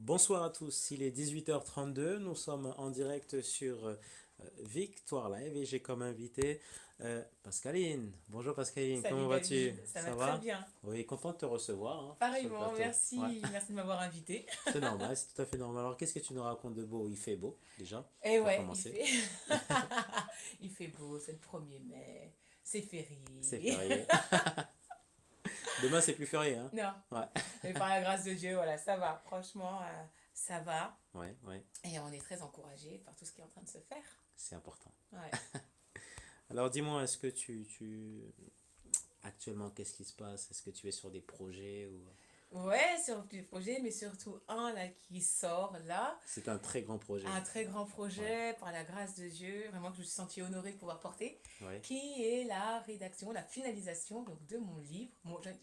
Bonsoir à tous, il est 18h32, nous sommes en direct sur Victoire Live et j'ai comme invité Pascaline. Bonjour Pascaline, Salut comment vas-tu? David, ça va Ça très va? bien. Oui, content de te recevoir sur le Pareillement, plateau. Ouais, merci, merci de m'avoir invité. c'est normal, c'est tout à fait normal. Alors qu'est-ce que tu nous racontes de beau? Il fait beau déjà, Et pour ouais, commencer. il fait beau, c'est le 1er mai, c'est C'est férié. férié. Demain c'est plus férié, hein? Non, Ouais, mais par la grâce de Dieu, voilà, ça va, franchement, ça va. ouais, ouais, Et on est très encouragé par tout ce qui est en train de se faire. c'est important. Ouais. Alors dis-moi, est-ce que actuellement, qu'est-ce qui se passe? Est-ce que tu es sur des projets ou... Ouais, sur du projet, mais surtout un là qui sort là. C'est un très grand projet. Un très grand Ouais, projet, par la grâce de Dieu, vraiment que je me suis sentie honorée de pouvoir porter, ouais. qui est la rédaction, la finalisation donc, de mon livre.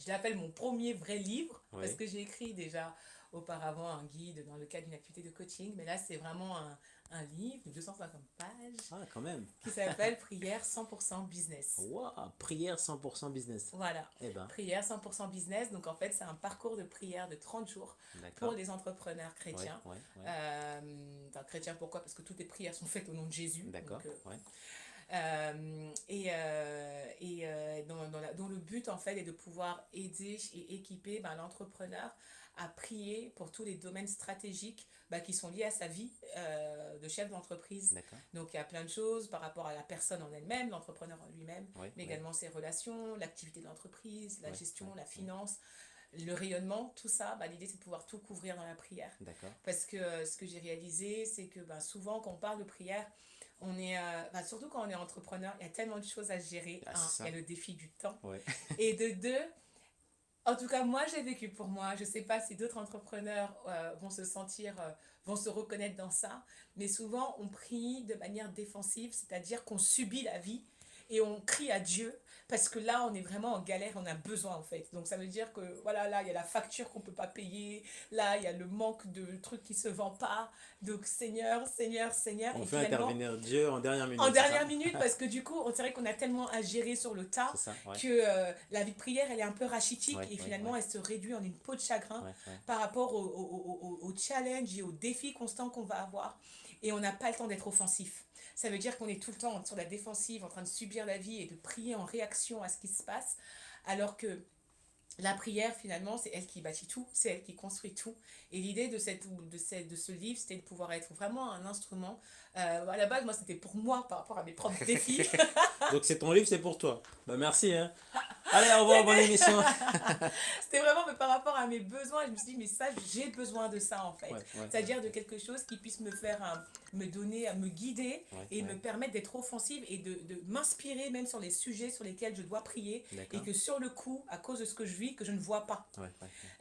Je l'appelle mon premier vrai livre, parce Oui. que j'ai écrit déjà auparavant un guide dans le cadre d'une activité de coaching, mais là c'est vraiment un livre de 250 pages Ah, quand même. qui s'appelle Prière 100% Business. Waouh, prière 100% business. Voilà, Eh ben, prière 100% business. Donc en fait, c'est un parcours de prière de 30 jours pour d'accord. les entrepreneurs Ouais, chrétiens. ouais, ouais. Enfin, chrétiens pourquoi? Parce que toutes les prières sont faites au nom de Jésus. D'accord, ouais. Dont le but en fait est de pouvoir aider et équiper l'entrepreneur à prier pour tous les domaines stratégiques qui sont liés à sa vie de chef d'entreprise. D'accord. Donc il y a plein de choses par rapport à la personne en elle-même, l'entrepreneur en lui-même, Ouais, mais ouais, également ses relations, l'activité de l'entreprise, la ouais, gestion, ouais, la ouais. finance, le rayonnement, tout ça. L'idée c'est de pouvoir tout couvrir dans la prière. D'accord. Parce que ce que j'ai réalisé, c'est que souvent quand on parle de prière, on est, surtout quand on est entrepreneur, il y a tellement de choses à gérer. Ah, Un, c'est il y ça. a le défi du temps. Ouais. Et de deux, en tout cas, moi, j'ai vécu pour moi. Je ne sais pas si d'autres entrepreneurs vont se reconnaître dans ça. Mais souvent, on prie de manière défensive, c'est-à-dire qu'on subit la vie et on crie à Dieu parce que là, on est vraiment en galère, on a besoin en fait. Donc ça veut dire que voilà, là, il y a la facture qu'on ne peut pas payer, là, il y a le manque de trucs qui ne se vendent pas. Donc Seigneur, Seigneur, Seigneur. On Et fait finalement, intervenir Dieu en dernière en minute, c'est ça? dernière minute, parce que du coup, on dirait qu'on a tellement à gérer sur le C'est tas ça, ouais. que la vie de prière, elle est un peu rachitique Ouais, et ouais, finalement, ouais. elle se réduit en une peau de chagrin Ouais, ouais. par rapport au challenge et aux défis constants qu'on va avoir. Et on n'a pas le temps d'être offensif. Ça veut dire qu'on est tout le temps sur la défensive, en train de subir la vie et de prier en réaction à ce qui se passe, alors que la prière, finalement, c'est elle qui bâtit tout, c'est elle qui construit tout. Et l'idée de ce livre, c'était de pouvoir être vraiment un instrument. À la base, moi, c'était pour moi, par rapport à mes propres défis. Donc c'est ton livre, c'est pour toi. Bah merci, hein. Allez, au revoir, bonne émission. C'était vraiment par rapport à mes besoins. Je me suis dit, mais ça, j'ai besoin de ça, en fait. Ouais, ouais, C'est-à-dire de ouais. quelque chose qui puisse me faire, me donner, me guider Ouais, et me ouais. permettre d'être offensive et de m'inspirer même sur les sujets sur lesquels je dois prier. Et D'accord. que sur le coup, à cause de ce que je vis, que je ne vois pas. Ouais,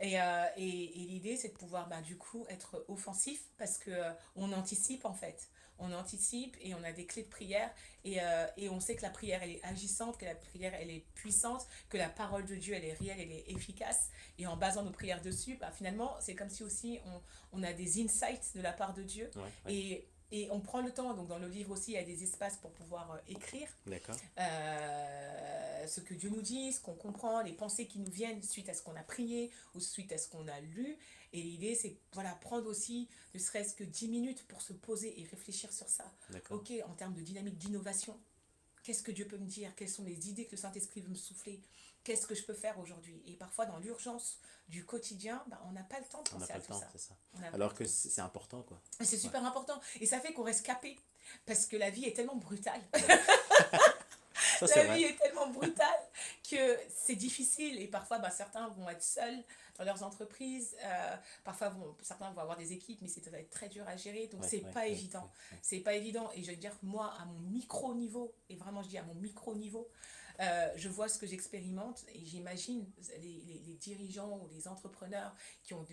ouais, ouais. Et l'idée, c'est de pouvoir du coup être offensif parce que on anticipe en fait. On anticipe et on a des clés de prière et on sait que la prière elle est agissante, que la prière elle est puissante, que la parole de Dieu elle est réelle, elle est efficace et en basant nos prières dessus, finalement c'est comme si aussi on a des insights de la part de Dieu Ouais, ouais. et on prend le temps, donc dans le livre aussi il y a des espaces pour pouvoir écrire D'accord. ce que Dieu nous dit, ce qu'on comprend, les pensées qui nous viennent suite à ce qu'on a prié ou suite à ce qu'on a lu. Et l'idée, c'est voilà, prendre aussi ne serait-ce que 10 minutes pour se poser et réfléchir sur ça. D'accord. Ok, en termes de dynamique d'innovation, qu'est-ce que Dieu peut me dire? Quelles sont les idées que le Saint-Esprit veut me souffler? Qu'est-ce que je peux faire aujourd'hui? Et parfois, dans l'urgence du quotidien, on n'a pas le temps de On n'a penser pas à le tout temps, ça. c'est ça. On a... Alors que c'est important, quoi. C'est Ouais, super important. Et ça fait qu'on reste capé. Parce que la vie est tellement brutale. ouais. Ça, c'est La vrai. vie est tellement brutale que c'est difficile et parfois certains vont être seuls dans leurs entreprises, parfois certains vont avoir des équipes mais ça va être très dur à gérer donc Ouais, c'est ouais, pas ouais, évident. ouais, ouais. C'est pas évident et je veux dire moi à mon micro niveau et vraiment je dis à mon micro niveau je vois ce que j'expérimente et j'imagine les dirigeants ou les entrepreneurs qui ont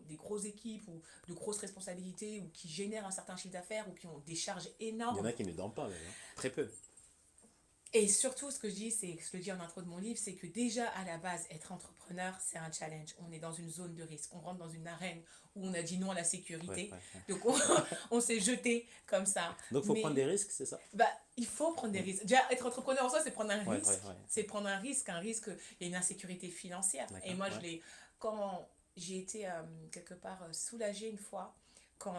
des grosses équipes ou de grosses responsabilités ou qui génèrent un certain chiffre d'affaires ou qui ont des charges Il y en énormes. a qui ne dorment pas, d'ailleurs. Très peu. Et surtout, ce que je dis, c'est ce que je dis en intro de mon livre, c'est que déjà à la base, être entrepreneur, c'est un challenge. On est dans une zone de risque. On rentre dans une arène où on a dit non à la Ouais, sécurité. ouais, ouais. Donc on s'est jeté comme ça. Donc, faut prendre Mais des risques, c'est ça? il faut prendre des Mm. risques. Déjà, être entrepreneur en soi, c'est prendre un Ouais, ouais, risque. ouais. C'est prendre un risque. Un risque, il y a une insécurité financière. Et D'accord, moi, ouais. quand j'ai été quelque part soulagée une fois quand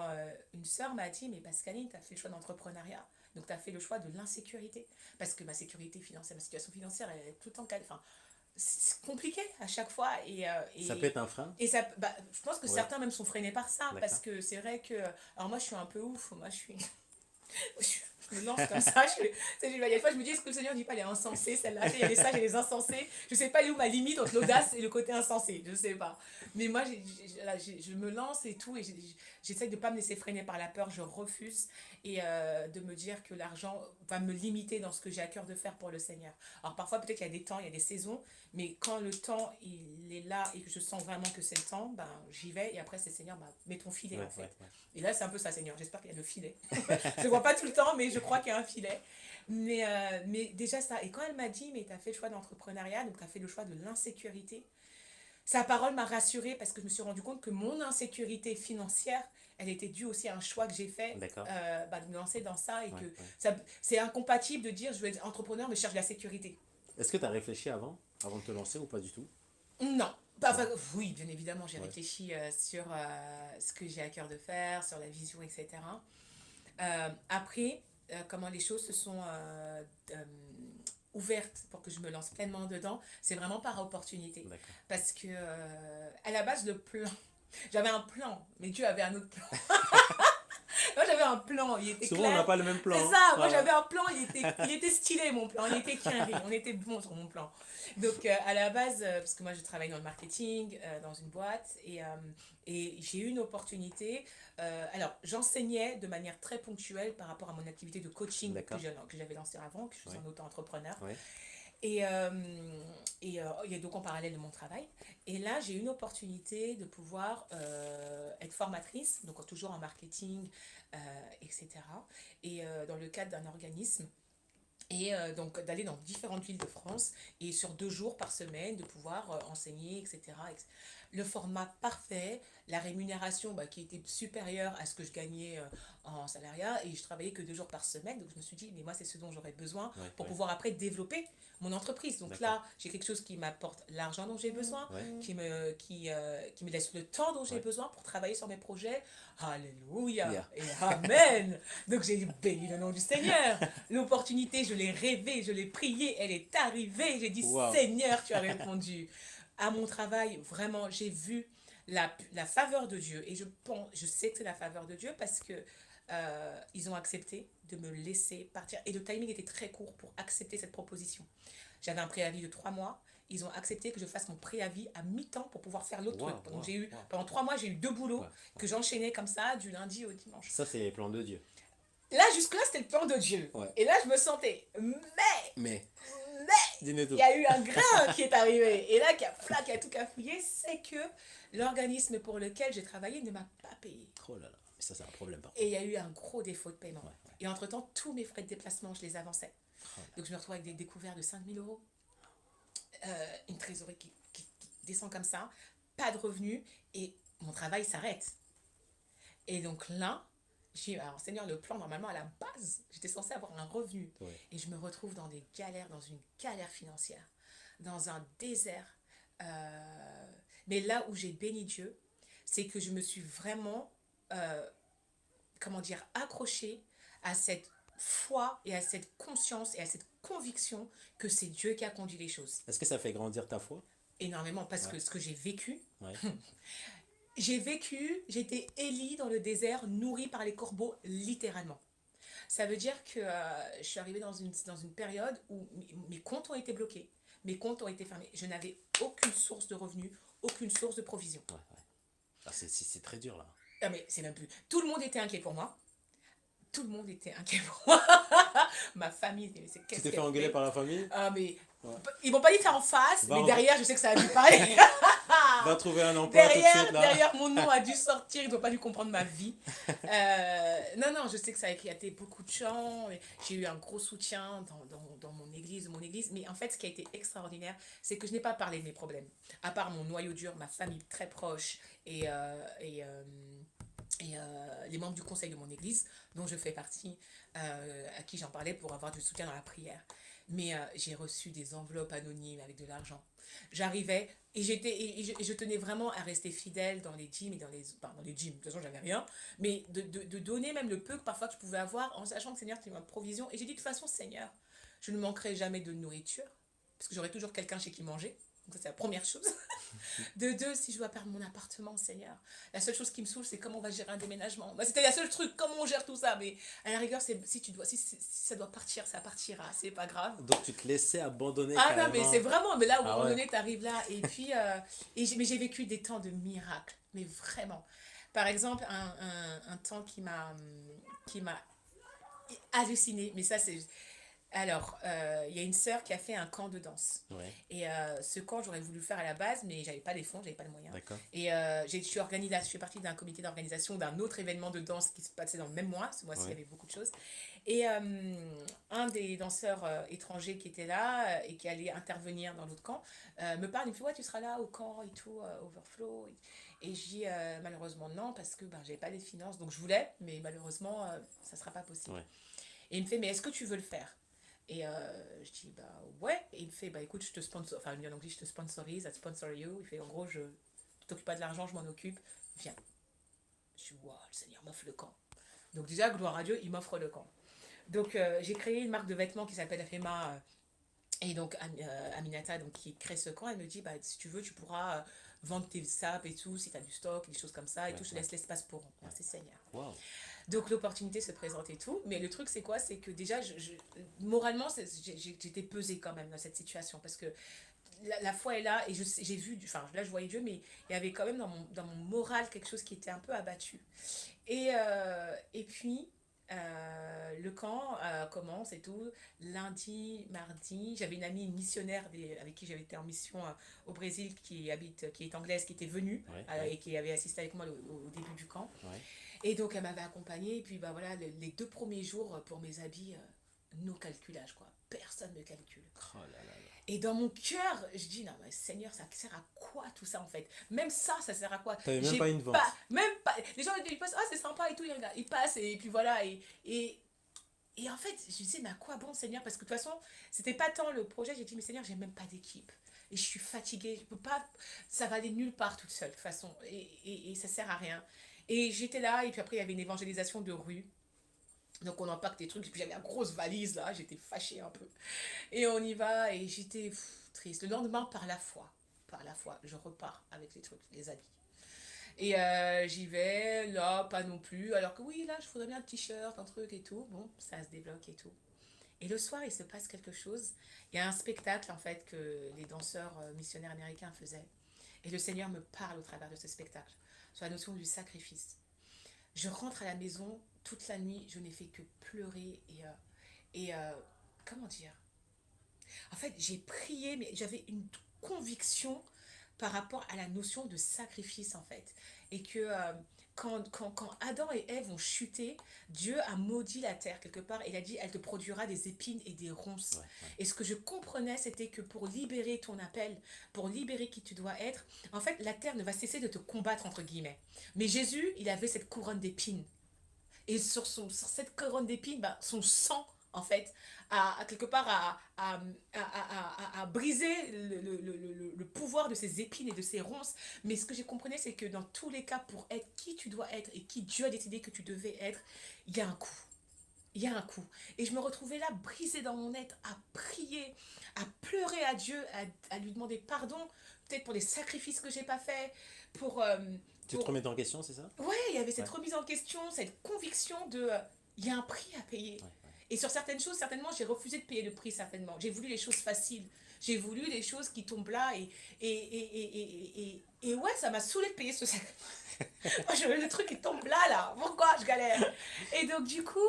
une sœur m'a dit, mais Pascaline, tu as fait le choix d'entrepreneuriat, donc tu as fait le choix de l'insécurité. Parce que ma sécurité financière, ma situation financière, elle est tout le temps calme. Enfin, c'est compliqué à chaque fois. Ça peut être un frein? Et ça, bah, je pense que Ouais, certains même sont freinés par ça. Parce d'accord. que c'est vrai que... Alors moi, je suis un peu ouf. Moi, je suis... Je me lance comme ça. Il y a des fois, je me dis, est-ce que le Seigneur ne dit pas, elle est insensée, celle-là? Il y a les sages et les insensés. Je ne sais pas où ma limite entre l'audace et le côté insensé. Je ne sais pas. Mais moi, je me lance et tout. Et j'essaie de ne pas me laisser freiner par la peur. Je refuse. Et de me dire que l'argent va me limiter dans ce que j'ai à cœur de faire pour le Seigneur. Alors parfois, peut-être qu'il y a des temps, il y a des saisons. Mais quand le temps, il est là et que je sens vraiment que c'est le temps, ben, j'y vais. Et après, c'est Seigneur, ben, mets ton filet Ouais, en fait. ouais, ouais. Et là, c'est un peu ça, Seigneur. J'espère qu'il y a le filet. Je ne vois pas tout le temps, mais je crois qu'il y a un filet. Mais déjà ça. Et quand elle m'a dit, mais tu as fait le choix d'entrepreneuriat, donc tu as fait le choix de l'insécurité, sa parole m'a rassurée parce que je me suis rendu compte que mon insécurité financière, elle était due aussi à un choix que j'ai fait D'accord. bah, de me lancer dans ça et Ouais, que ouais. c'est incompatible de dire je veux être entrepreneur mais je cherche la sécurité. Est-ce que tu as réfléchi avant de te lancer ou pas du tout? Non. Bah, enfin, Non. oui, bien évidemment, j'ai Ouais. réfléchi sur ce que j'ai à cœur de faire, sur la vision, etc. Après, comment les choses se sont ouvertes pour que je me lance pleinement dedans, c'est vraiment par opportunité. D'accord. Parce que à la base, le plan, j'avais un plan, mais Dieu avait un autre plan. Moi, j'avais un plan, il était Souvent, on n'a clair. pas le même plan, C'est hein. ça, moi Voilà. j'avais un plan, il était stylé mon plan, il était carré, on était bon sur mon plan. Donc à la base, parce que moi je travaille dans le marketing, dans une boîte, et j'ai eu une opportunité. Alors j'enseignais de manière très ponctuelle par rapport à mon activité de coaching D'accord. que j'avais lancée avant, que je suis Ouais. en auto-entrepreneur. Ouais. Et, il y a donc en parallèle de mon travail. Et là, j'ai eu une opportunité de pouvoir être formatrice, donc toujours en marketing, etc. Et dans le cadre d'un organisme. Et donc d'aller dans différentes villes de France et sur 2 jours par semaine de pouvoir enseigner, etc. Le format parfait, la rémunération bah, qui était supérieure à ce que je gagnais en salariat et je travaillais que 2 jours par semaine. Donc je me suis dit, mais moi c'est ce dont j'aurais besoin Ouais. pour Ouais. pouvoir après développer mon entreprise. Donc D'accord. là, j'ai quelque chose qui m'apporte l'argent dont j'ai besoin, Ouais. qui me laisse le temps dont j'ai Ouais. besoin pour travailler sur mes projets. Alléluia Yeah. et Amen. Donc j'ai béni le nom du Seigneur. L'opportunité, je l'ai rêvée, je l'ai priée, elle est arrivée. J'ai dit, Wow. Seigneur, tu as répondu. À mon travail, vraiment, j'ai vu la faveur de Dieu. Et je sais que c'est la faveur de Dieu parce que ils ont accepté de me laisser partir. Et le timing était très court pour accepter cette proposition. J'avais un préavis de 3 mois. Ils ont accepté que je fasse mon préavis à mi-temps pour pouvoir faire l'autre Wow, truc. Donc wow, wow. pendant 3 mois, j'ai eu 2 boulots Ouais. que j'enchaînais comme ça du lundi au dimanche. Ça, c'est les plans de Dieu. Là, jusque-là, c'était le plan de Dieu. Ouais. Et là, je me sentais, Mais, mais, dis-nous il tout. y a eu un grain qui est arrivé. Et là, qui a tout cafouillé, c'est que l'organisme pour lequel j'ai travaillé ne m'a pas payé. Oh là là. Mais ça, c'est un problème, par Et contre. il y a eu un gros défaut de paiement. Ouais. Ouais. Et entre-temps, tous mes frais de déplacement, je les avançais. Oh là. Donc, je me retrouve avec des découverts de 5 000 euros. Une trésorerie qui descend comme ça. Pas de revenus. Et mon travail s'arrête. Et donc là, j'ai dit, alors Seigneur, le plan, normalement, à la base, j'étais censée avoir un revenu. Ouais. Et je me retrouve dans des galères, dans une galère financière, dans un désert. Mais là où j'ai béni Dieu, c'est que je me suis vraiment, comment dire, accrochée à cette foi et à cette conscience et à cette conviction que c'est Dieu qui a conduit les choses. Est-ce que ça fait grandir ta foi? Énormément, parce Ouais. que ce que j'ai vécu, Ouais. j'étais Élie dans le désert, nourrie par les corbeaux, littéralement. Ça veut dire que je suis arrivée dans une période où mes comptes ont été bloqués, mes comptes ont été fermés. Je n'avais aucune source de revenus, aucune source de provision. Ouais, ouais. Ah, c'est très dur, là. Ah, mais c'est même plus. Tout le monde était inquiet pour moi. Tout le monde était inquiet pour moi. Ma famille, c'est Tu qu'est-ce t'es fait qu'elle engueuler fait. par la famille? Ah, mais Ouais. ils m'ont pas dit ça en face, Va mais en- derrière, je sais que ça a dû parler. Va trouver un emploi tout de suite, là. Derrière, mon nom a dû sortir, ils n'ont pas dû comprendre ma vie. Non, je sais que ça a éclaté beaucoup de gens. J'ai eu un gros soutien dans mon église, mais en fait, ce qui a été extraordinaire, c'est que je n'ai pas parlé de mes problèmes. À part mon noyau dur, ma famille très proche et les membres du conseil de mon église, dont je fais partie, à qui j'en parlais pour avoir du soutien dans la prière. Mais j'ai reçu des enveloppes anonymes avec de l'argent. J'arrivais et je tenais vraiment à rester fidèle dans les gyms et dans les gyms. De toute façon, j'avais rien. Mais de donner même le peu que parfois que je pouvais avoir en sachant que Seigneur, tu ma provision. Et j'ai dit de toute façon, Seigneur, je ne manquerai jamais de nourriture parce que j'aurai toujours quelqu'un chez qui manger. Donc ça, c'est la première chose. De deux, si je dois perdre mon appartement, Seigneur, la seule chose qui me saoule, c'est comment on va gérer un déménagement. Moi, c'était la seule truc, comment on gère tout ça. Mais à la rigueur, si ça doit partir, ça partira, c'est pas grave. Donc tu te laissais abandonner Ah non, mais c'est carrément. vraiment, mais là, à un Ah moment ouais. donné, tu arrives là, et puis, mais j'ai vécu des temps de miracles, mais vraiment. Par exemple, un temps qui m'a halluciné, mais ça, c'est, alors, il y a une sœur qui a fait un camp de danse. Ouais, Et ce camp, j'aurais voulu le faire à la base, mais j'avais pas les fonds, j'avais pas les moyens. d'accord. Et je fais partie d'un comité d'organisation d'un autre événement de danse qui se passait dans le même mois. Ce mois-ci, il y Ouais, avait beaucoup de choses. Et un des danseurs étrangers qui était là et qui allait intervenir dans l'autre camp me parle, il me fait ouais, tu seras là au camp et tout, Overflow. Et je dis malheureusement non, parce que ben, j'avais pas les finances. Donc je voulais, mais malheureusement, ça sera pas possible. ouais. Et il me fait, mais est-ce que tu veux le faire? Et je dis, bah ouais. Et il me fait, bah écoute, je te sponsor, enfin, il me dit en anglais, je te sponsorise, I sponsor you. Il fait, en gros, je t'occupe pas de l'argent, je m'en occupe. Viens. Je dis, waouh, le Seigneur m'offre le camp. Donc, déjà, gloire à Dieu, il m'offre le camp. Donc, j'ai créé une marque de vêtements qui s'appelle Rema. Et donc, Aminata, donc, qui crée ce camp, elle me dit, bah si tu veux, tu pourras vendre tes sapes et tout, si tu as du stock, des choses comme ça et Ouais, tout, je te ouais, laisse l'espace pour. ouais. Merci Seigneur. Wow. Donc l'opportunité se présente et tout. Mais le truc, c'est quoi? C'est que déjà, moralement, j'étais pesée quand même dans cette situation. Parce que la foi est là et j'ai vu, enfin là, je voyais Dieu, mais il y avait quand même dans mon moral quelque chose qui était un peu abattu. Et puis, le camp commence et tout. Lundi, mardi, j'avais une amie, une missionnaire avec qui j'avais été en mission au Brésil, qui est anglaise, qui était venue Ouais, ouais, et qui avait assisté avec moi au début du camp. ouais. Et donc, elle m'avait accompagnée. Et puis, bah voilà, les 2 premiers jours pour mes habits, no calculage, quoi. Personne ne calcule. Oh là là là. Et dans mon cœur, je dis, non, mais Seigneur, ça sert à quoi tout ça, en fait? Même ça sert à quoi? T'avais même J'ai pas une vente. pas, même pas. Les gens, ils passent, ah, c'est sympa et tout, ils regardent, ils passent, et puis voilà. Et en fait, je disais, mais à quoi bon, Seigneur? Parce que de toute façon, c'était pas tant le projet. J'ai dit, mais Seigneur, j'ai même pas d'équipe. Et je suis fatiguée. Je peux pas. Ça va aller nulle part toute seule, de toute façon. Et ça sert à rien. Et j'étais là, et puis après, il y avait une évangélisation de rue. Donc on empaque des trucs, et puis j'avais la grosse valise là, j'étais fâchée un peu. Et on y va, et j'étais triste. Le lendemain, par la foi, je repars avec les trucs, les habits. Et j'y vais, là, pas non plus. Alors que oui, là, je voudrais bien un t-shirt, un truc et tout. Bon, ça se débloque et tout. Et le soir, il se passe quelque chose. Il y a un spectacle, en fait, que les danseurs missionnaires américains faisaient. Et le Seigneur me parle au travers de ce spectacle, sur la notion du sacrifice. Je rentre à la maison, toute la nuit, je n'ai fait que pleurer et comment dire? En fait, j'ai prié, mais j'avais une conviction par rapport à la notion de sacrifice, en fait. Et que quand Adam et Ève ont chuté, Dieu a maudit la terre quelque part. Et il a dit, elle te produira des épines et des ronces. Ouais, ouais. Et ce que je comprenais, c'était que pour libérer ton appel, pour libérer qui tu dois être, en fait, la terre ne va cesser de te combattre, entre guillemets. Mais Jésus, il avait cette couronne d'épines. Et sur cette couronne d'épines, bah, son sang, en fait, a quelque part à briser le pouvoir de ces épines et de ces ronces. Mais ce que j'ai compris, c'est que dans tous les cas, pour être qui tu dois être et qui Dieu a décidé que tu devais être, il y a un coup. Il y a un coup. Et je me retrouvais là, brisée dans mon être, à prier, à pleurer à Dieu, à lui demander pardon, peut-être pour les sacrifices que j'ai pas faits, pour, Tu te pour remets en question, c'est ça? ouais, il y avait cette Ouais, remise en question, cette conviction de il y a un prix à payer. ouais, Et sur certaines choses, certainement, j'ai refusé de payer le prix, certainement. J'ai voulu les choses faciles. J'ai voulu les choses qui tombent là. Et ouais, ça m'a saoulé de payer ce sacrifice. Le truc il tombe là. Pourquoi je galère? Et donc, du coup,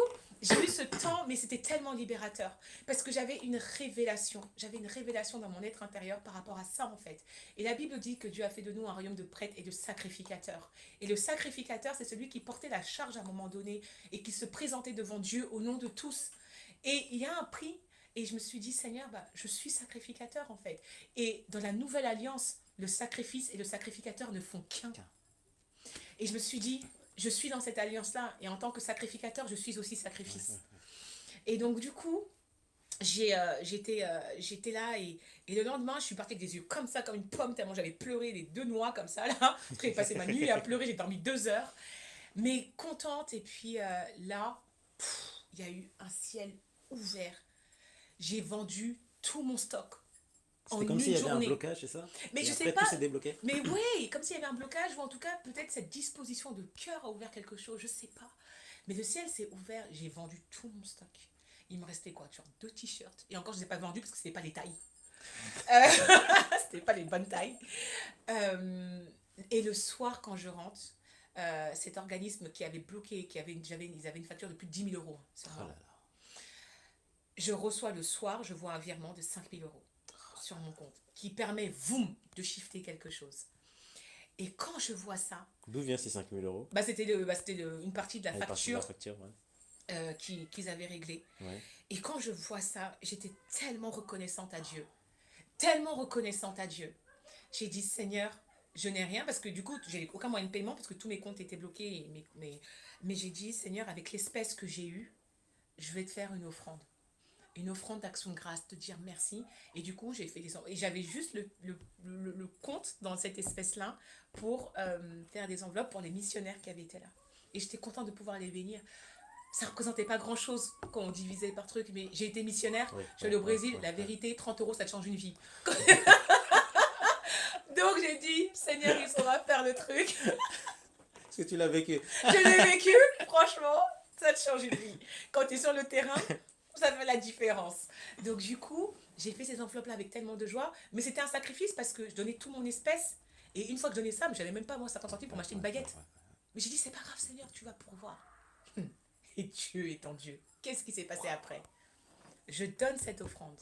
j'ai eu ce temps, mais c'était tellement libérateur. Parce que j'avais une révélation. J'avais une révélation dans mon être intérieur par rapport à ça, en fait. Et la Bible dit que Dieu a fait de nous un royaume de prêtres et de sacrificateurs. Et le sacrificateur, c'est celui qui portait la charge à un moment donné et qui se présentait devant Dieu au nom de tous. Et il y a un prix. Et je me suis dit, Seigneur, bah, je suis sacrificateur, en fait. Et dans la nouvelle alliance, le sacrifice et le sacrificateur ne font qu'un. Tiens. Et je me suis dit, je suis dans cette alliance-là. Et en tant que sacrificateur, je suis aussi Ouais, sacrifice. ouais. Et donc, du coup, j'étais là et le lendemain, je suis partie avec des yeux comme ça, comme une pomme, tellement j'avais pleuré, les deux noix comme ça, là. J'ai passé ma nuit à pleurer, j'ai dormi 2 heures. Mais contente, et puis là, il y a eu un ciel ouvert. J'ai vendu tout mon stock en C'était comme s'il une y avait un journée. blocage, c'est ça? Mais Et je sais après, pas, tout s'est débloqué? mais oui, comme s'il y avait un blocage, ou en tout cas, peut-être cette disposition de cœur a ouvert quelque chose, je sais pas. Mais le ciel s'est ouvert, j'ai vendu tout mon stock. Il me restait quoi, genre 2 t-shirts. Et encore, je ne les ai pas vendus parce que ce n'était pas les tailles. Euh, C'était pas les bonnes tailles. Euh, et le soir, quand je rentre, cet organisme qui avait bloqué, ils avaient une facture de plus de 10 000 euros sur Oh là moi. là. Je reçois le soir, je vois un virement de 5 000 euros sur mon compte qui permet, voum, de shifter quelque chose. Et quand je vois ça, D'où vient ces 5000 euros? une partie de la Elle est partie de la facture facture, ouais. qu'ils avaient réglée. Ouais. Et quand je vois ça, j'étais tellement reconnaissante à Dieu. Tellement reconnaissante à Dieu. J'ai dit, Seigneur, je n'ai rien parce que du coup, j'ai aucun moyen de paiement parce que tous mes comptes étaient bloqués. Mais j'ai dit, Seigneur, avec l'espèce que j'ai eue, je vais te faire une offrande. Une offrande d'action de grâce, te dire merci. Et du coup, j'ai fait des... Et j'avais juste le compte dans cette espèce-là pour faire des enveloppes pour les missionnaires qui avaient été là. Et j'étais contente de pouvoir les bénir. Ça représentait pas grand chose quand on divisait par truc, mais j'ai été missionnaire, Oui, je suis allée au Brésil, la ouais. vérité, 30 euros ça te change une vie. Donc j'ai dit, Seigneur, il saura faire le truc. Est-ce que tu l'as vécu? Je l'ai vécu, franchement, ça te change une vie. Quand tu es sur le terrain, ça fait la différence. Donc du coup, j'ai fait ces enveloppes-là avec tellement de joie, mais c'était un sacrifice parce que je donnais tout mon espèce. Et une fois que je donnais ça, je n'avais même pas moi 50 centimes pour m'acheter une baguette. Mais j'ai dit, c'est pas grave, Seigneur, tu vas pourvoir. Et Dieu étant Dieu. Qu'est-ce qui s'est passé après? Je donne cette offrande.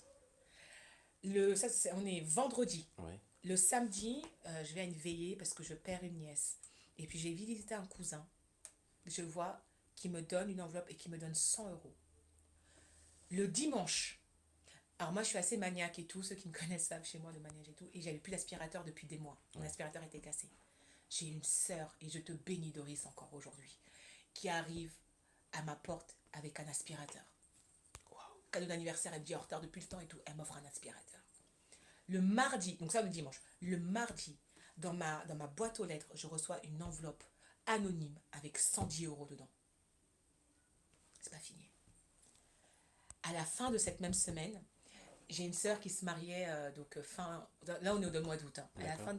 On est vendredi. Ouais. Le samedi, je vais à une veillée parce que je perds une nièce. Et puis j'ai visité un cousin. Je vois qui me donne une enveloppe et qui me donne 100 euros. Le dimanche, alors moi je suis assez maniaque et tout, ceux qui me connaissent savent chez moi le maniaque et tout, et j'avais plus d'aspirateur depuis des mois. Mon aspirateur était cassé. J'ai une sœur, et je te bénis Doris encore aujourd'hui, qui arrive à ma porte avec un aspirateur. Wow. Cadeau d'anniversaire, elle me dit en retard depuis le temps et tout, elle m'offre un aspirateur. Le mardi, donc ça le dimanche, le mardi, dans ma boîte aux lettres, je reçois une enveloppe anonyme avec 110 euros dedans. C'est pas fini. À la fin de cette même semaine, j'ai une sœur qui se mariait, là on est au mois d'août. Hein. À la fin,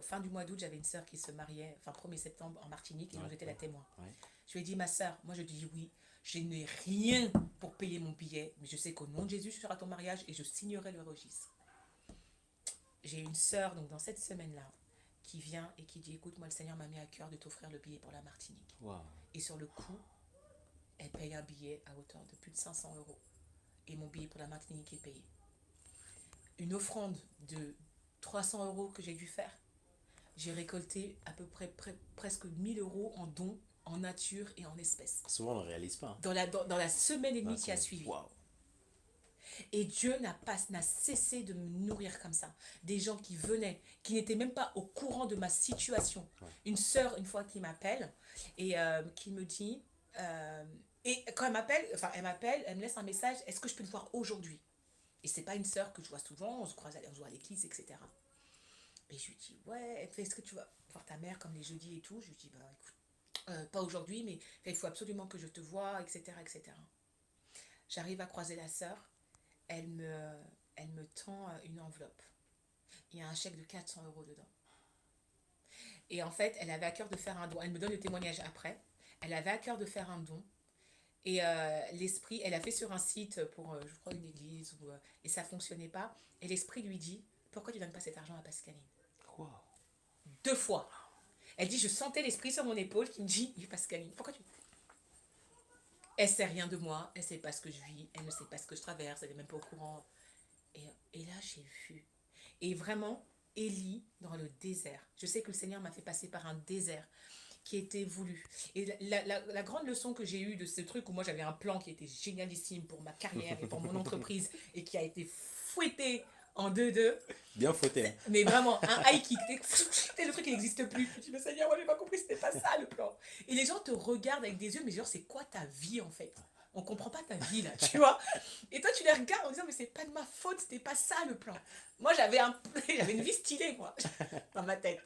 fin du mois d'août, j'avais une sœur qui se mariait, 1er septembre en Martinique, et donc j'étais la témoin. Ouais. Je lui ai dit, ma sœur, moi je dis oui, je n'ai rien pour payer mon billet, mais je sais qu'au nom de Jésus, je serai à ton mariage et je signerai le registre. J'ai une sœur, donc dans cette semaine-là, qui vient et qui dit, écoute, moi le Seigneur m'a mis à cœur de t'offrir le billet pour la Martinique. Wow. Et sur le coup, elle paye un billet à hauteur de plus de 500 euros. Et mon billet pour la Martinique est payé. Une offrande de 300 euros que j'ai dû faire. J'ai récolté à peu près presque 1000 euros en dons, en nature et en espèces. Souvent, on ne réalise pas. Hein. Dans la semaine et demie qui a suivi. Wow. Et Dieu n'a cessé de me nourrir comme ça. Des gens qui venaient, qui n'étaient même pas au courant de ma situation. Ouais. Une sœur, une fois, qui m'appelle et qui me dit... et quand elle m'appelle, elle me laisse un message, est-ce que je peux te voir aujourd'hui? Et c'est pas une sœur que je vois souvent, on se croise à l'église, etc. Et je lui dis, ouais, est-ce que tu vas voir ta mère comme les jeudis et tout? Je lui dis, bah écoute, pas aujourd'hui, mais il faut absolument que je te voie, etc., etc. J'arrive à croiser la sœur, elle me tend une enveloppe. Il y a un chèque de 400 euros dedans. Et en fait, elle avait à cœur de faire un don. Elle me donne le témoignage après. Elle avait à cœur de faire un don. Et l'esprit, elle a fait sur un site pour, je crois, une église, et ça ne fonctionnait pas. Et l'esprit lui dit, pourquoi tu ne donnes pas cet argent à Pascaline? Wow. 2 fois. Elle dit, je sentais l'esprit sur mon épaule qui me dit, Pascaline, pourquoi tu... Elle ne sait rien de moi, elle ne sait pas ce que je vis, elle ne sait pas ce que je traverse, elle n'est même pas au courant. Et là, j'ai vu. Et vraiment, Élie, dans le désert. Je sais que le Seigneur m'a fait passer par un désert qui était voulu. Et la grande leçon que j'ai eue de ce truc où moi j'avais un plan qui était génialissime pour ma carrière et pour mon entreprise et qui a été fouetté en 2-2. Bien fouetté. Hein. Mais vraiment, un high kick. Le truc, il n'existe plus. Je dis, le Seigneur, moi j'ai pas compris, c'était pas ça le plan. Et les gens te regardent avec des yeux, mais genre, c'est quoi ta vie en fait? on comprend pas ta vie là, tu vois. Et toi, tu les regardes en disant, mais c'est pas de ma faute, c'était pas ça le plan. Moi, j'avais une vie stylée, moi, dans ma tête.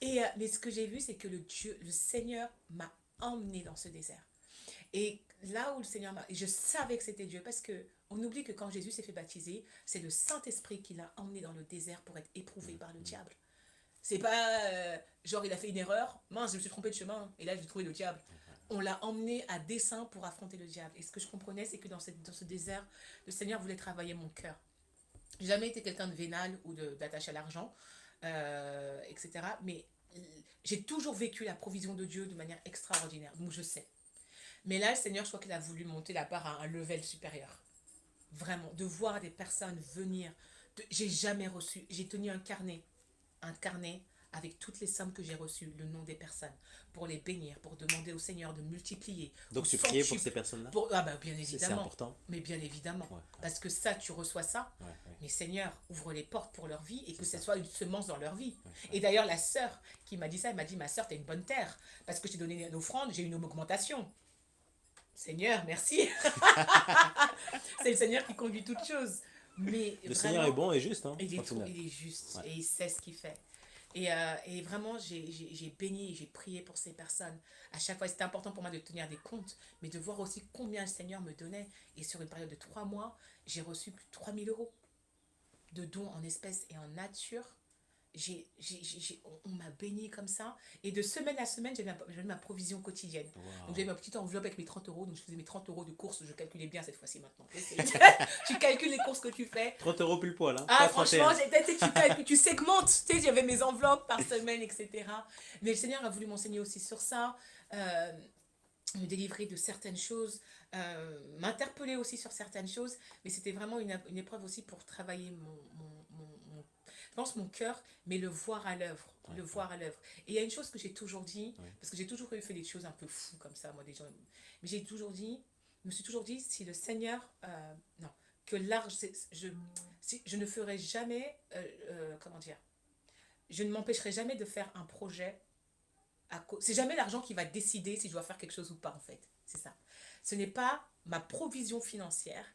Mais ce que j'ai vu, c'est que le Seigneur m'a emmené dans ce désert. Et là où le Seigneur m'a... Et je savais que c'était Dieu, parce que on oublie que quand Jésus s'est fait baptiser, c'est le Saint-Esprit qui l'a emmené dans le désert pour être éprouvé par le diable. C'est pas genre il a fait une erreur, mince, je me suis trompé de chemin, et là j'ai trouvé le diable. On l'a emmené à dessein pour affronter le diable. Et ce que je comprenais, c'est que dans ce désert, le Seigneur voulait travailler mon cœur. J'ai jamais été quelqu'un de vénal ou d'attaché à l'argent, etc. Mais j'ai toujours vécu la provision de Dieu de manière extraordinaire. Donc je sais. Mais là, le Seigneur, je crois qu'il a voulu monter la barre à un level supérieur. Vraiment, de voir des personnes venir. J'ai jamais reçu, j'ai tenu un carnet avec toutes les sommes que j'ai reçues, le nom des personnes, pour les bénir, pour demander au Seigneur de multiplier. Donc tu priais pour ces personnes-là? Ah bah bien C'est évidemment. important. Mais bien évidemment. Ouais, ouais. Parce que ça, tu reçois ça. Ouais, ouais. Mais Seigneur, ouvre les portes pour leur vie et que C'est ce ça. soit une semence dans leur vie. Ouais, Et d'ailleurs, la sœur qui m'a dit ça, elle m'a dit, ma sœur, t'as une bonne terre. Parce que je t'ai donné une offrande, j'ai une augmentation. Seigneur, merci. C'est le Seigneur qui conduit toutes choses. Mais Le vraiment, Seigneur est bon et juste, hein, il au est, final. il est juste Ouais. et il sait ce qu'il fait. Et vraiment, j'ai béni et j'ai prié pour ces personnes. À chaque fois, c'était important pour moi de tenir des comptes, mais de voir aussi combien le Seigneur me donnait. Et sur une période de 3 mois, j'ai reçu plus de 3 000 € de dons en espèces et en nature. On m'a béni comme ça. Et de semaine à semaine, j'avais ma provision quotidienne. Wow. Donc j'avais ma petite enveloppe avec mes 30 €. Donc je faisais mes 30 € de courses. Je calculais bien cette fois-ci maintenant. Tu calcules les courses que tu fais. 30 € pile poil, hein. Ah, Pas franchement, 31. tu segmentes. Tu sais, j'avais mes enveloppes par semaine, etc. Mais le Seigneur a voulu m'enseigner aussi sur ça, me délivrer de certaines choses, m'interpeller aussi sur certaines choses. Mais c'était vraiment une épreuve aussi pour travailler je pense mon cœur, mais le voir à l'œuvre. Ouais, Le voir à l'œuvre. Et il y a une chose que j'ai toujours dit, ouais. parce que j'ai toujours fait des choses un peu fous comme ça, moi, des gens. Mais je me suis toujours dit, si le Seigneur. Non, que l'argent. Je ne ferai jamais. Comment dire? Je ne m'empêcherai jamais de faire un projet. C'est jamais l'argent qui va décider si je dois faire quelque chose ou pas, en fait. C'est ça. Ce n'est pas ma provision financière,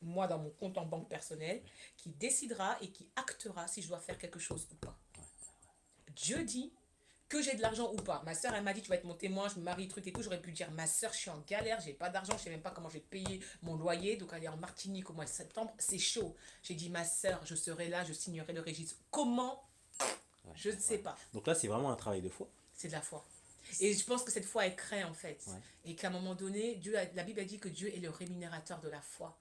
moi dans mon compte en banque personnel, qui décidera et qui actera si je dois faire quelque chose ou pas. Dieu dit que j'ai de l'argent ou pas. Ma soeur, elle m'a dit, tu vas être mon témoin, je me marie, truc et tout. J'aurais pu dire, ma soeur, je suis en galère, j'ai pas d'argent, je sais même pas comment je vais payer mon loyer. Donc, elle est en Martinique au mois de septembre, c'est chaud. J'ai dit, ma soeur, je serai là, je signerai le registre. Comment? Je ne sais pas. Donc là, c'est vraiment un travail de foi. C'est de la foi. Et je pense que cette foi, elle crée en fait. Ouais. Et qu'à un moment donné, la Bible a dit que Dieu est le rémunérateur de la foi.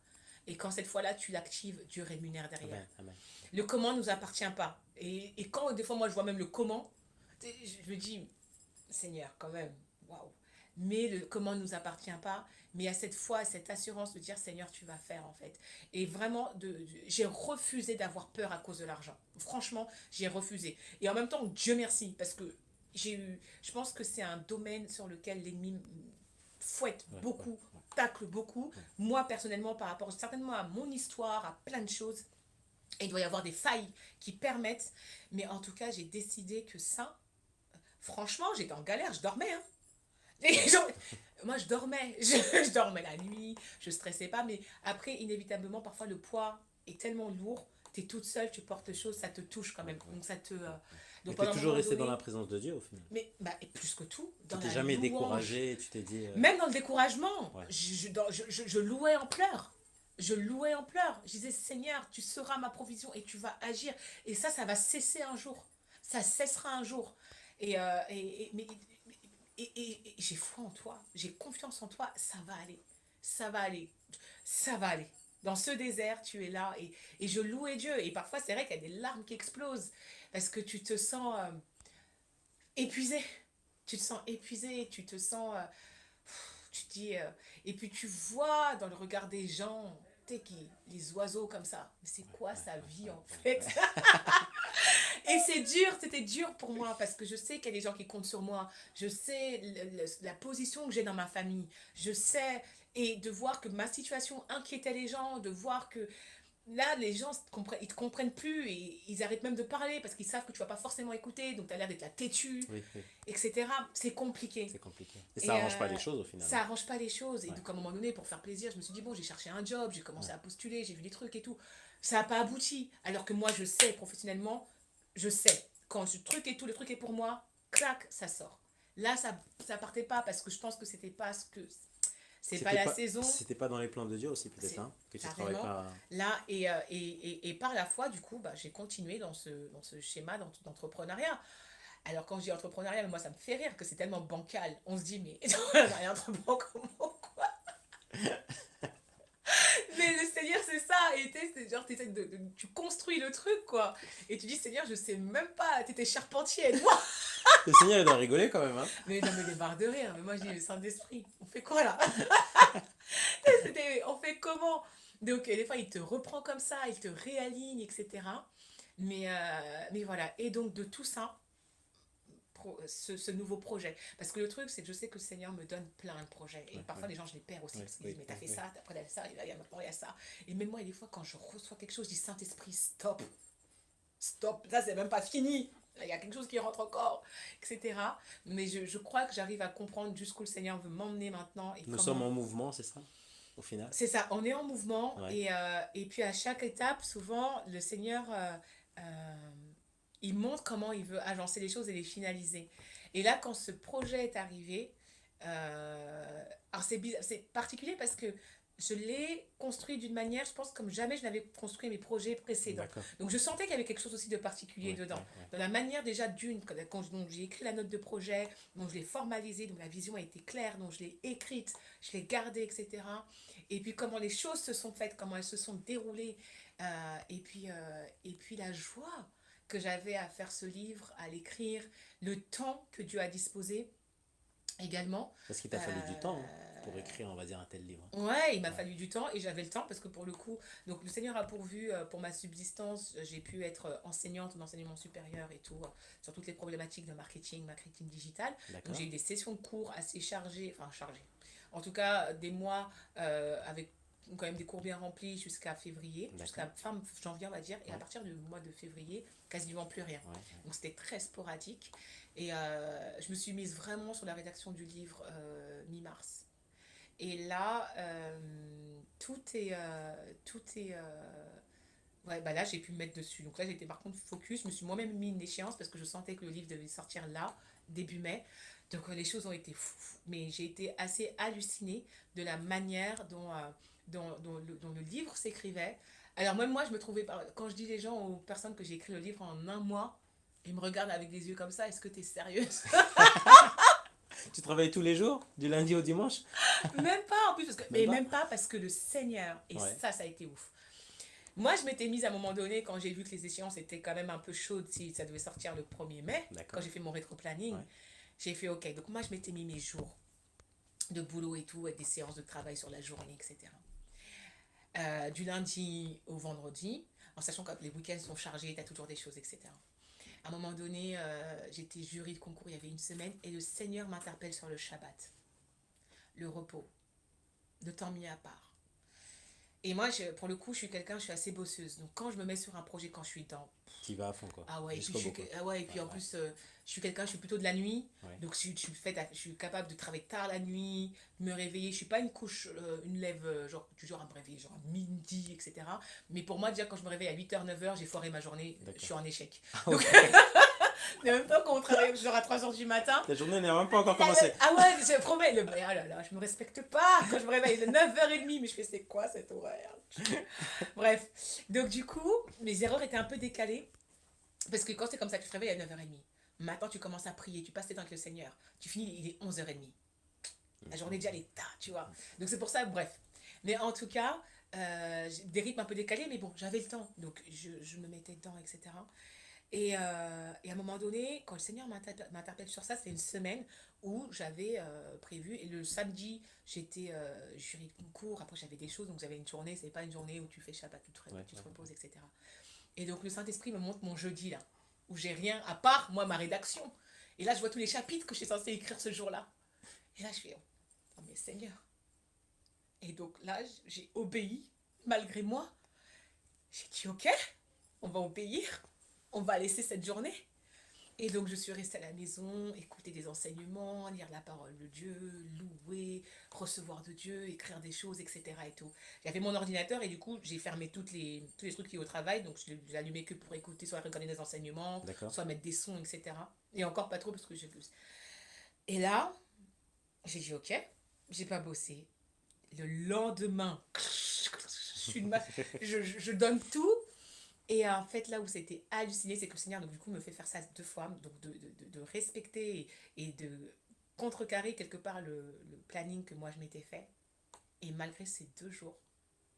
Et quand cette foi-là, tu l'actives, Dieu rémunère derrière. Amen, amen. Le comment ne nous appartient pas. Et quand des fois, moi, je vois même le comment, je me dis, Seigneur, quand même, waouh. Mais le comment ne nous appartient pas. Mais il y a cette foi, cette assurance de dire, Seigneur, tu vas faire en fait. Et vraiment, j'ai refusé d'avoir peur à cause de l'argent. Franchement, j'ai refusé. Et en même temps, Dieu merci, parce que je pense que c'est un domaine sur lequel l'ennemi fouette beaucoup, tacle beaucoup. Moi, personnellement, par rapport certainement à mon histoire, à plein de choses, il doit y avoir des failles qui permettent. Mais en tout cas, j'ai décidé que ça, franchement, j'étais en galère, je dormais. Hein. Moi, je dormais. Je dormais la nuit, je stressais pas. Mais après, inévitablement, parfois, le poids est tellement lourd. Tu es toute seule, tu portes choses, ça te touche quand même. Donc, ça te... Donc, tu es toujours resté dans la présence de Dieu au final. Mais et plus que tout, tu t'es jamais découragé, tu t'es dit... Même dans le découragement, je louais en pleurs. Je louais en pleurs. Je disais, Seigneur, tu seras ma provision et tu vas agir. Et ça va cesser un jour. Ça cessera un jour. Et j'ai foi en toi. J'ai confiance en toi. Ça va aller. Ça va aller. Ça va aller. Dans ce désert, tu es là. Et je louais Dieu. Et parfois, c'est vrai qu'il y a des larmes qui explosent. Parce que tu te sens épuisé. Tu te sens épuisé. Tu te sens... tu te dis... et puis tu vois dans le regard des gens, les oiseaux comme ça. Mais c'est quoi sa vie en fait? Et c'était dur pour moi parce que je sais qu'il y a des gens qui comptent sur moi. Je sais la position que j'ai dans ma famille. Je sais... Et de voir que ma situation inquiétait les gens, de voir que là, les gens ils te comprennent plus et ils arrêtent même de parler parce qu'ils savent que tu vas pas forcément écouter, donc tu as l'air d'être là têtu, Oui, oui, etc. C'est compliqué. c'est compliqué. Et ça Et arrange pas les choses au final. ça arrange pas les choses. Et Ouais, donc, à un moment donné, pour faire plaisir, je me suis dit, bon, j'ai cherché un job, j'ai commencé ouais, à postuler, j'ai vu des trucs et tout. Ça n'a pas abouti. Alors que moi, je sais professionnellement, je sais. Quand ce truc et tout, le truc est pour moi, clac, ça sort. Là, ça partait pas parce que je pense que c'était pas ce que. C'est pas la saison. c'était pas dans les plans de Dieu aussi peut-être, C'est hein, que tu travailles carrément pas. là. Et par la foi, du coup, bah, j'ai continué dans ce schéma d'entrepreneuriat. Alors quand je dis entrepreneuriat, moi ça me fait rire que c'est tellement bancal. On se dit mais rien de bon comment quoi. Mais le Seigneur c'est ça. Et c'est genre tu construis le truc quoi. Et tu dis Seigneur je sais même pas. T'étais charpentier moi. Le Seigneur il doit rigoler quand même, hein. Mais non mais des barres de rire. Mais moi je dis le Saint-Esprit. On fait quoi là? On fait comment? Donc des fois il te reprend comme ça, il te réaligne etc. Mais voilà. Et donc de tout ça. Ce nouveau projet. Parce que le truc, c'est que je sais que le Seigneur me donne plein de projets. Et Ouais, parfois, ouais, les gens, je les perds aussi. ouais, Parce qu'ils disent, oui, mais t'as oui, fait oui. ça, après, il y a ça, il y a maintenant, il y a ça. Et même moi, des fois, quand je reçois quelque chose, je dis, Saint-Esprit, stop. Stop. Ça, c'est même pas fini. Là, il y a quelque chose qui rentre encore, etc. Mais je crois que j'arrive à comprendre jusqu'où le Seigneur veut m'emmener maintenant et Nous sommes comment. en mouvement, c'est ça, au final? C'est ça, on est en mouvement. Ouais, Et puis, à chaque étape, souvent, le Seigneur, euh, il montre comment il veut agencer les choses et les finaliser. Et là, quand ce projet est arrivé, alors c'est particulier parce que je l'ai construit d'une manière, je pense, comme jamais je n'avais construit mes projets précédents. d'accord. Donc je sentais qu'il y avait quelque chose aussi de particulier Ouais, dedans. ouais, ouais. Dans la manière déjà donc j'ai écrit la note de projet, donc je l'ai formalisée, donc la vision a été claire, donc je l'ai écrite, je l'ai gardée, etc. Et puis comment les choses se sont faites, comment elles se sont déroulées, et puis la joie que j'avais à faire ce livre, à l'écrire, le temps que Dieu a disposé également. Parce qu'il t'a fallu du temps, hein, pour écrire, on va dire, un tel livre. Ouais, il m'a Ouais, fallu du temps et j'avais le temps parce que pour le coup, donc le Seigneur a pourvu pour ma subsistance, j'ai pu être enseignante d'enseignement supérieur et tout, sur toutes les problématiques de marketing digital. Donc d'accord, j'ai eu des sessions de cours assez chargées, enfin chargées. En tout cas, des mois avec quand même des cours bien remplis jusqu'à février, d'accord. jusqu'à fin janvier on va dire, et à Ouais, partir du mois de février, quasiment plus rien. ouais, ouais. Donc c'était très sporadique et je me suis mise vraiment sur la rédaction du livre mi-mars. Et là, tout est ouais, bah là, j'ai pu me mettre dessus. Donc là, j'étais par contre focus. Je me suis moi-même mis une échéance parce que je sentais que le livre devait sortir là, début mai. Donc les choses ont été fou. Mais j'ai été assez hallucinée de la manière dont le livre s'écrivait. Alors même moi, je me trouvais, quand je dis les gens, aux personnes que j'ai écrit le livre en un mois, ils me regardent avec des yeux comme ça, est-ce que tu es sérieuse? Tu travailles tous les jours, du lundi au dimanche? Même pas en plus, Même mais pas? même pas parce que le Seigneur, et Ouais, ça a été ouf. Moi, je m'étais mise à un moment donné, quand j'ai vu que les échéances étaient quand même un peu chaudes, si ça devait sortir le 1er mai, quand d'accord. j'ai fait mon rétro-planning, Ouais, j'ai fait OK. Donc moi, je m'étais mis mes jours de boulot et tout, avec des séances de travail sur la journée, etc. Du lundi au vendredi, en sachant que les week-ends sont chargés, tu as toujours des choses, etc. À un moment donné, j'étais jury de concours il y avait une semaine, et le Seigneur m'interpelle sur le Shabbat, le repos, le temps mis à part. Et moi, pour le coup, je suis assez bosseuse. Donc, quand je me mets sur un projet, quand je suis dedans, tu vas à fond, quoi. ah ouais, et puis, Jusqu'au bout, quoi. ah ouais, et puis Ouais, en ouais, plus, je suis plutôt de la nuit. ouais. Donc, je suis capable de travailler tard la nuit, de me réveiller. Je suis pas une couche, une lève, genre, toujours à me réveiller, genre à midi, etc. Mais pour moi, déjà, quand je me réveille à 8h, 9h, j'ai foiré ma journée, je D'accord. suis en échec. Ah Donc, ouais. en même temps, quand on travaille genre à 3h du matin, La journée n'a même pas encore commencé. ah ouais, je promets, ah là là, je me respecte pas quand je me réveille de 9h30, mais je fais c'est quoi cet horaire? Bref, donc du coup, mes erreurs étaient un peu décalées, parce que quand c'est comme ça, tu te réveilles à 9h30, maintenant tu commences à prier, tu passes tes temps avec le Seigneur, tu finis, il est 11h30, la journée déjà elle est tard, tu vois. Donc c'est pour ça, bref. Mais en tout cas, des rythmes un peu décalés, mais bon, j'avais le temps, donc je me mettais dedans, etc. Et à un moment donné, quand le Seigneur m'interpelle sur ça, c'est une semaine où j'avais prévu. Et le samedi, j'étais jury de concours. Après, j'avais des choses. Donc, j'avais une journée. C'est pas une journée où tu fais Shabbat, Ouais, tu te ouais. reposes, etc. Et donc, le Saint-Esprit me montre mon jeudi, là, où j'ai rien, à part, moi, ma rédaction. Et là, je vois tous les chapitres que je suis censée écrire ce jour-là. Et là, je fais, oh, mais Seigneur. Et donc, là, j'ai obéi, malgré moi. J'ai dit, ok, on va obéir, on va laisser cette journée. Et donc, je suis restée à la maison, écouter des enseignements, lire la parole de Dieu, louer, recevoir de Dieu, écrire des choses, etc. Et tout. J'avais mon ordinateur et du coup, j'ai fermé tous les trucs qui sont au travail. Donc, je l'allumais que pour écouter, soit regarder des enseignements, D'accord. soit mettre des sons, etc. Et encore pas trop parce que j'ai plus. Et là, j'ai dit, ok, j'ai pas bossé. Le lendemain, je donne tout. Et en fait, là où c'était halluciné, c'est que le Seigneur, donc, du coup, me fait faire ça 2 fois, donc de respecter et de contrecarrer quelque part le planning que moi je m'étais fait. Et malgré ces 2 jours,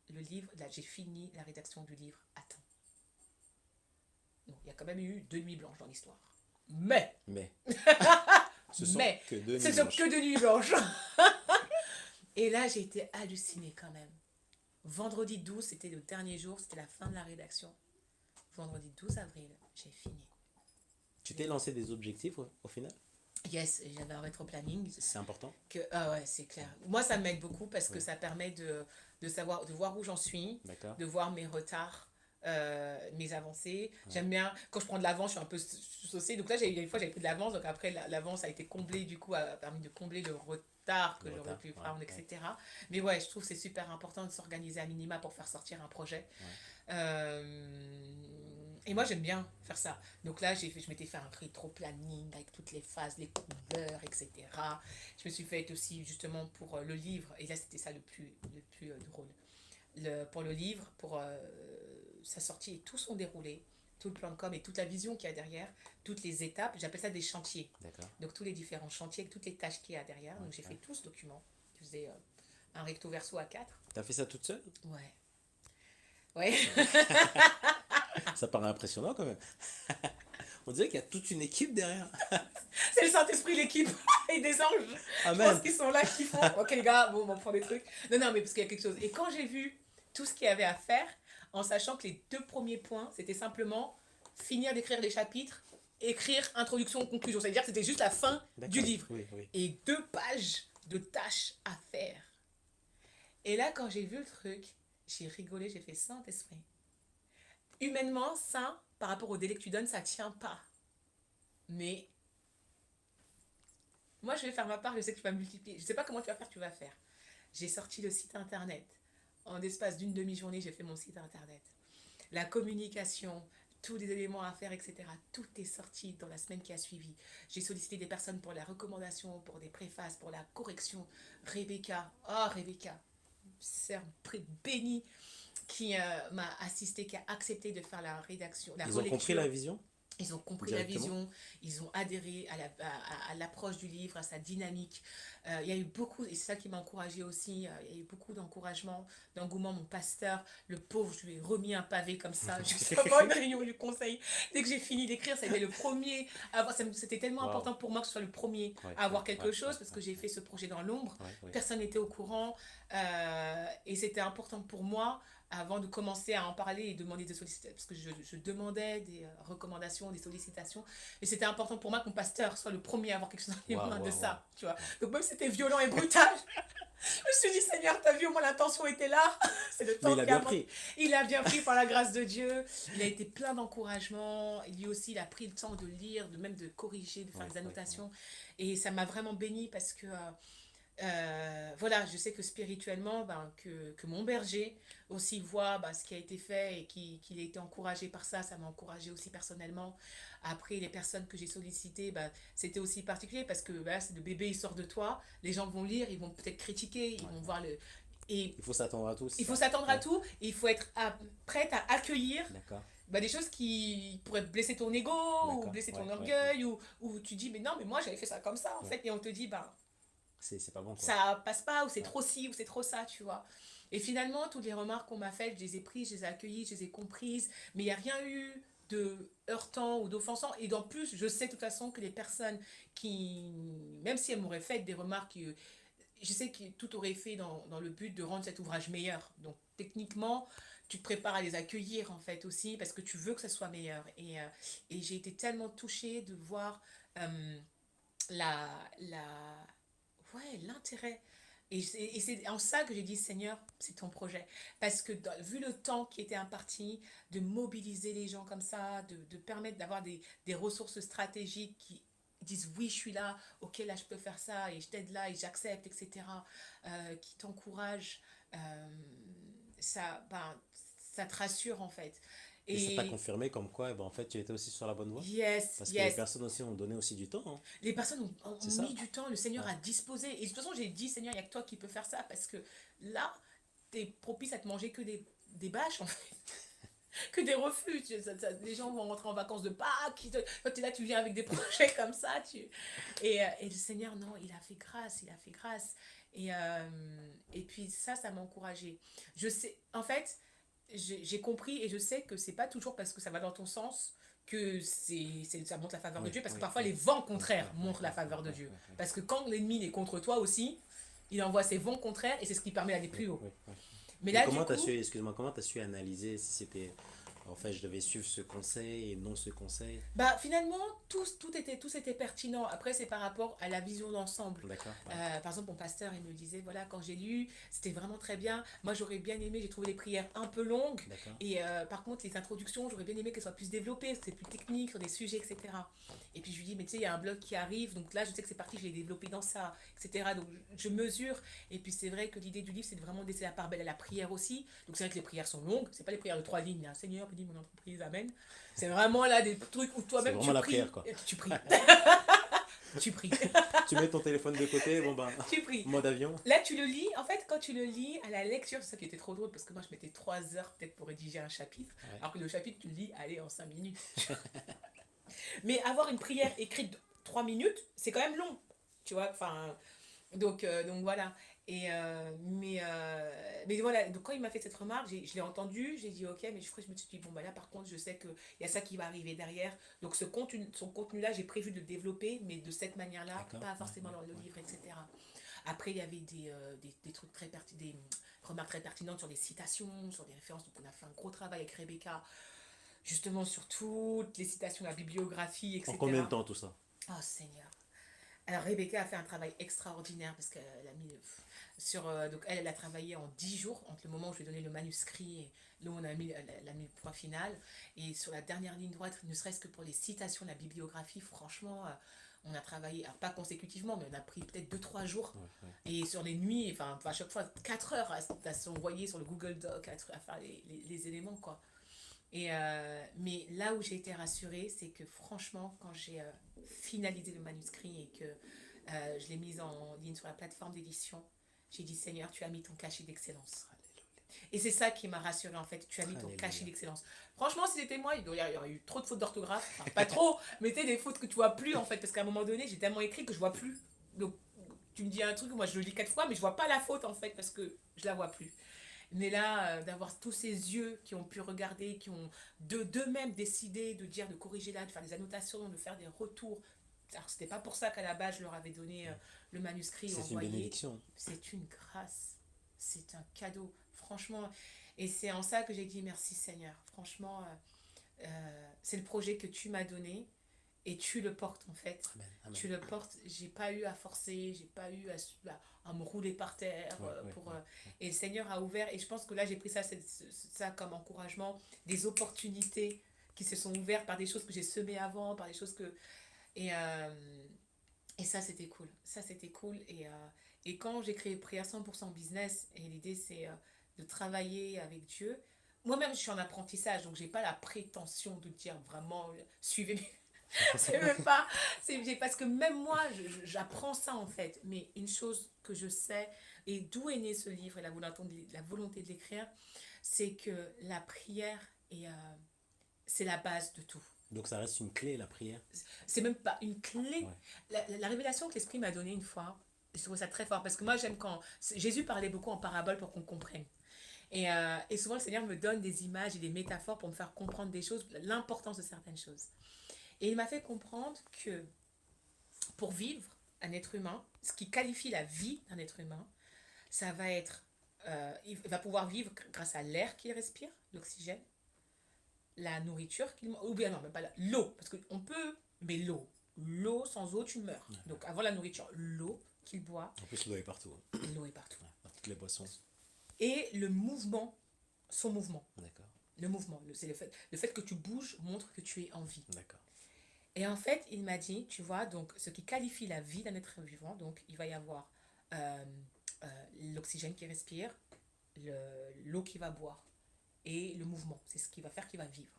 le livre, là, j'ai fini la rédaction du livre à temps. Donc, il y a quand même eu 2 nuits blanches dans l'histoire. Mais, Mais, ce sont mais, que deux ce nuits sont blanches. que 2 nuits blanches. Et là, j'ai été hallucinée quand même. Vendredi 12, c'était le dernier jour, c'était la fin de la rédaction. Vendredi 12 avril, j'ai fini. Tu t'es lancé des objectifs au final? Yes, j'avais un rétro-planning. C'est important. Ah ouais, c'est clair. Moi, ça m'aide beaucoup parce que Oui. ça permet de savoir, de voir où j'en suis, D'accord. de voir mes retards, mes avancées. Ouais. J'aime bien, quand je prends de l'avance, je suis un peu saucée. Donc là, une fois, j'avais pris de l'avance. Donc après, l'avance a été comblée, du coup, a permis de combler le retard que Le j'aurais retard, pu ouais, prendre, ouais. etc. Mais ouais, je trouve que c'est super important de s'organiser à minima pour faire sortir un projet. Ouais. Et moi, j'aime bien faire ça. Donc là, je m'étais fait un rétro-planning avec toutes les phases, les couleurs, etc. Je me suis fait aussi, justement, pour le livre. Et là, c'était ça le plus drôle. Pour le livre, pour sa sortie, et tout son déroulé, tout le plan de com et toute la vision qu'il y a derrière, toutes les étapes. J'appelle ça des chantiers. D'accord. Donc tous les différents chantiers, toutes les tâches qu'il y a derrière. Ouais, Donc j'ai ouais. fait tout ce document. Je faisais un recto verso A4. T'as fait ça toute seule? Ouais. Ouais. Ça paraît impressionnant quand même. On dirait qu'il y a toute une équipe derrière. C'est le Saint-Esprit, l'équipe et des anges. Je pense Amen. qu'ils sont là, qui font. Ok, les gars, bon, on prend des trucs. Non, non, mais parce qu'il y a quelque chose. Et quand j'ai vu tout ce qu'il y avait à faire, en sachant que les 2 premiers points, c'était simplement finir d'écrire les chapitres, écrire introduction, conclusion. C'est-à-dire que c'était juste la fin du D'accord. livre. Oui, oui. Et 2 pages de tâches à faire. Et là, quand j'ai vu le truc, j'ai rigolé, j'ai fait Saint-Esprit. Humainement, ça, par rapport au délai que tu donnes, ça tient pas. Mais moi, je vais faire ma part, je sais que tu vas multiplier. Je sais pas comment tu vas faire, tu vas faire. J'ai sorti le site internet. En espace d'une demi-journée, j'ai fait mon site internet. La communication, tous les éléments à faire, etc. Tout est sorti dans la semaine qui a suivi. J'ai sollicité des personnes pour la recommandation, pour des préfaces, pour la correction. Rebecca, Rebecca, sœur bénie, qui m'a assisté, qui a accepté de faire la rédaction, la Ils ont compris relecture. la vision? Ils ont compris la Directement? vision, ils ont adhéré à l'approche du livre, à sa dynamique. Il y a eu beaucoup, et c'est ça qui m'a encouragée aussi, il y a eu beaucoup d'encouragement, d'engouement. Mon pasteur, le pauvre, je lui ai remis un pavé comme ça, juste avant une réunion du conseil. Dès que j'ai fini d'écrire, c'était le premier. C'était tellement Wow. important pour moi que ce soit le premier Ouais, à avoir ouais, quelque ouais, chose, ouais, parce que ouais, j'ai fait ce projet dans l'ombre. ouais. Personne n'était au courant. Et c'était important pour moi, avant de commencer à en parler et demander des sollicitations, parce que je demandais des recommandations, des sollicitations, et c'était important pour moi que mon pasteur soit le premier à avoir quelque chose dans les mains de ça, tu vois. Donc même si c'était violent et brutal, je me suis dit, Seigneur, t'as vu, au moins l'intention était là, c'est le Mais temps il a qui bien avance. pris. Il a bien pris par la grâce de Dieu, il a été plein d'encouragement, lui aussi il a pris le temps de lire, même de corriger, de faire Ouais, des ouais, annotations, et ça m'a vraiment béni parce que voilà, je sais que spirituellement, que mon berger aussi voit ce qui a été fait et qu'il a été encouragé par ça, ça m'a encouragé aussi personnellement. Après, les personnes que j'ai sollicitées, c'était aussi particulier parce que c'est le bébé, il sort de toi, les gens vont lire, ils vont peut-être critiquer, ils vont voir le... Et Il faut s'attendre à tout, c'est il faut ça? s'attendre à Ouais. tout, et il faut être prête à accueillir D'accord. des choses qui pourraient blesser ton ego ou D'accord. blesser ton Ouais, ouais, orgueil, ou tu dis, mais non, mais moi j'avais fait ça comme ça en ouais. fait, et on te dit, C'est pas bon, quoi. ça passe pas, ou c'est Ouais. trop ci, ou c'est trop ça, tu vois. Et finalement, toutes les remarques qu'on m'a faites, je les ai prises, je les ai accueillies, je les ai comprises, mais il n'y a rien eu de heurtant ou d'offensant. Et en plus, je sais de toute façon que les personnes qui, même si elles m'auraient fait des remarques, je sais que tout aurait fait dans le but de rendre cet ouvrage meilleur. Donc techniquement, tu te prépares à les accueillir en fait aussi, parce que tu veux que ça soit meilleur. Et j'ai été tellement touchée de voir la, la, ouais, l'intérêt Et c'est en ça que j'ai dit, Seigneur, c'est ton projet. Parce que vu le temps qui était imparti, de mobiliser les gens comme ça, de permettre d'avoir des ressources stratégiques qui disent oui, je suis là, ok, là, je peux faire ça, et je t'aide là, et j'accepte, etc., qui t'encouragent, euh, ça te rassure en fait. Et ça t'a Et confirmé comme quoi, eh ben, en fait, tu étais aussi sur la bonne voie? yes, Parce que les yes, personnes aussi ont donné aussi du temps, hein. les personnes ont C'est mis ça? du temps, le Seigneur Ouais. a disposé. Et de toute façon, j'ai dit, Seigneur, il n'y a que toi qui peux faire ça parce que là, tu es propice à te manger que des bâches, en fait, que des refus. Les gens vont rentrer en vacances de Pâques. Toi, tu es là, tu viens avec des projets comme ça. Et le Seigneur, non, il a fait grâce, il a fait grâce. Et puis ça m'a encouragée. Je sais, en fait, j'ai compris et je sais que c'est pas toujours parce que ça va dans ton sens que ça montre la faveur de Oui, Dieu, parce que oui, parfois oui. les vents Oui, oui, contraires oui, montrent oui, la oui, faveur de oui, Dieu. oui, oui. Parce que quand l'ennemi est contre toi aussi, il envoie ses vents contraires et c'est ce qui permet d'aller Oui, plus haut. oui, oui. Mais Et là, du comment t'as coup, su, excuse-moi, comment t'as su analyser si c'était, en fait, je devais suivre ce conseil et non ce conseil? bah, finalement, tout était pertinent. Après, c'est par rapport à la vision d'ensemble. D'accord, ouais. Par exemple, mon pasteur, il me disait, voilà, quand j'ai lu, c'était vraiment très bien. Moi, j'aurais bien aimé, j'ai trouvé les prières un peu longues. D'accord. Et par contre, les introductions, j'aurais bien aimé qu'elles soient plus développées, que c'est plus technique sur des sujets, etc. Et puis, je lui dis, mais tu sais, il y a un blog qui arrive. Donc là, je sais que c'est parti, je l'ai développé dans ça, etc. Donc, je mesure. Et puis, c'est vrai que l'idée du livre, c'est de vraiment laisser la part belle à la prière aussi. Donc, c'est vrai que les prières sont longues. C'est pas les prières de 3 lignes, hein. Seigneur, bénis mon entreprise, Amen. C'est vraiment là des trucs où C'est toi-même vraiment tu la prière, pries. quoi. Tu pries. Tu pries. Tu mets ton téléphone de côté, bon ben, Tu pries. mode avion. Là, tu le lis. En fait, quand tu le lis à la lecture, c'est ça qui était trop drôle parce que moi, je mettais 3 heures peut-être pour rédiger un chapitre. Ouais. Alors que le chapitre, tu le lis, allez, en 5 minutes. Mais avoir une prière écrite de 3 minutes, c'est quand même long. Tu vois, enfin. Donc voilà. Mais voilà, donc quand il m'a fait cette remarque, je l'ai entendu, j'ai dit ok, mais je me suis dit, bon, bah là par contre, je sais qu'il y a ça qui va arriver derrière. Donc son contenu-là, j'ai prévu de le développer, mais de cette manière-là, D'accord. pas Ouais, forcément ouais, dans le ouais. livre, etc. Après, il y avait des trucs très pertinents, des remarques très pertinentes sur des citations, sur des références. Donc on a fait un gros travail avec Rebecca, justement sur toutes les citations, la bibliographie, En combien de etc. temps tout ça? Oh Seigneur. Alors Rebecca a fait un travail extraordinaire parce qu'elle a mis donc elle a travaillé en 10 jours entre le moment où je lui ai donné le manuscrit et là où on a mis le point final, et sur la dernière ligne droite, ne serait-ce que pour les citations, la bibliographie, franchement, on a travaillé, alors pas consécutivement, mais on a pris peut-être 2 3 jours, Ouais, ouais. et sur les nuits, enfin à chaque fois 4 heures à s'envoyer sur le Google Doc à faire les éléments, quoi. Mais là où j'ai été rassurée, c'est que franchement, quand j'ai finalisé le manuscrit et que je l'ai mis en ligne sur la plateforme d'édition, j'ai dit, Seigneur, tu as mis ton cachet d'excellence. Et c'est ça qui m'a rassurée en fait, tu as mis ton Alléluia. cachet d'excellence. Franchement, si c'était moi, il y aurait eu trop de fautes d'orthographe. Enfin, pas trop, mais tu sais, des fautes que tu vois plus en fait, parce qu'à un moment donné, j'ai tellement écrit que je vois plus. Donc, tu me dis un truc, moi je le lis 4 fois, mais je vois pas la faute en fait, parce que je la vois plus. Mais là, d'avoir tous ces yeux qui ont pu regarder, qui ont d'eux-mêmes décidé de dire, de corriger là, de faire des annotations, de faire des retours. Alors, c'était pas pour ça qu'à la base, je leur avais donné le manuscrit C'est une envoyé. bénédiction. C'est une grâce. C'est un cadeau. Franchement. Et c'est en ça que j'ai dit merci Seigneur. Franchement, c'est le projet que tu m'as donné et tu le portes en fait. Amen. Amen. Tu le portes. J'ai pas eu à forcer, j'ai pas eu à me rouler par terre Ouais, ouais, pour. ouais. Et le Seigneur a ouvert. Et je pense que là, j'ai pris ça comme encouragement, des opportunités qui se sont ouvertes par des choses que j'ai semées avant, par des choses que. Et, et ça, c'était cool. Ça, c'était cool. Et quand j'ai créé Prière 100% business, et l'idée, c'est de travailler avec Dieu. Moi-même, je suis en apprentissage, donc j'ai pas la prétention de dire vraiment, suivez mes... c'est même pas... parce que même moi, j'apprends ça, en fait. Mais une chose que je sais, et d'où est né ce livre et la volonté de l'écrire, c'est que la prière, c'est la base de tout. Donc ça reste une clé, la prière. C'est même pas une clé. Ouais. La révélation que l'Esprit m'a donnée une fois, je trouve ça très fort parce que moi j'aime quand Jésus parlait beaucoup en parabole pour qu'on comprenne. Et souvent le Seigneur me donne des images et des métaphores pour me faire comprendre des choses, l'importance de certaines choses. Et il m'a fait comprendre que pour vivre un être humain, ce qui qualifie la vie d'un être humain, ça va être, il va pouvoir vivre grâce à l'air qu'il respire, l'oxygène, la nourriture ou bien non, même pas l'eau, parce qu'on peut, mais l'eau sans eau tu meurs. Donc avant la nourriture, l'eau, qu'il boit. En plus, l'eau est partout. Hein. L'eau est partout. Ouais, dans toutes les boissons. Et le mouvement, son mouvement. D'accord. Le mouvement, c'est le fait que tu bouges montre que tu es en vie. D'accord. Et en fait, il m'a dit, tu vois, donc ce qui qualifie la vie d'un être vivant, donc il va y avoir euh, l'oxygène qui respire, l'eau qui va boire et le mouvement. C'est ce qui va faire qu'il va vivre.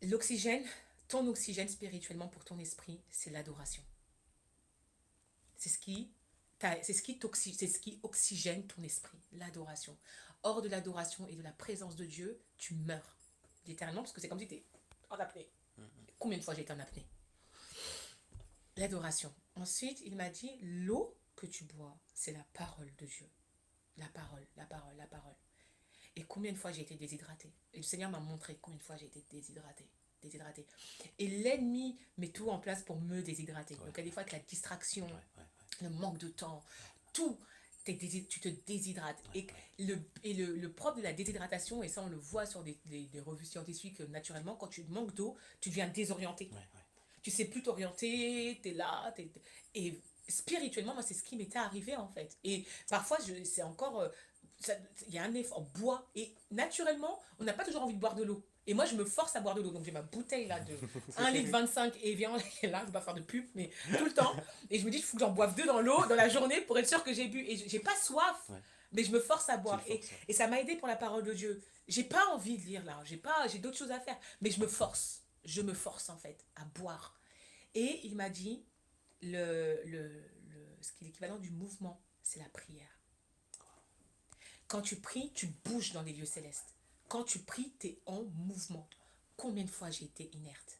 L'oxygène, ton oxygène spirituellement pour ton esprit, c'est l'adoration. C'est ce qui oxygène ton esprit, l'adoration. Hors de l'adoration et de la présence de Dieu, tu meurs. Littéralement, parce que c'est comme si tu étais en apnée. Combien de fois j'ai été en apnée? L'adoration. Ensuite, il m'a dit, l'eau que tu bois, c'est la parole de Dieu. La parole, la parole, la parole. Et combien de fois j'ai été déshydratée? Et le Seigneur m'a montré combien de fois j'ai été déshydratée. Et l'ennemi met tout en place pour me déshydrater. Donc, il y a des fois, avec la distraction, le manque de temps, tout, tu te déshydrates. Et le propre de la déshydratation, et ça, on le voit sur des revues scientifiques, naturellement, quand tu manques d'eau, tu deviens désorienté. Tu sais plus t'orienter, tu es là. Et spirituellement, moi, c'est ce qui m'était arrivé, en fait. Et parfois, c'est encore... il y a un effort, on boit. Et naturellement, on n'a pas toujours envie de boire de l'eau. Et moi, je me force à boire de l'eau. Donc, j'ai ma bouteille là de 1,25 litre et viens là, je ne vais pas faire de pub, mais tout le temps. Et je me dis, il faut que j'en boive 2 dans l'eau, dans la journée, pour être sûr que j'ai bu. Et j'ai pas soif, mais je me force à boire. Et ça m'a aidé pour la parole de Dieu. J'ai pas envie de lire là, j'ai d'autres choses à faire. Mais je me force en fait, à boire. Et il m'a dit, ce qui est l'équivalent du mouvement, c'est la prière. Quand tu pries, tu bouges dans les lieux célestes. Quand tu pries, tu es en mouvement. Combien de fois j'ai été inerte?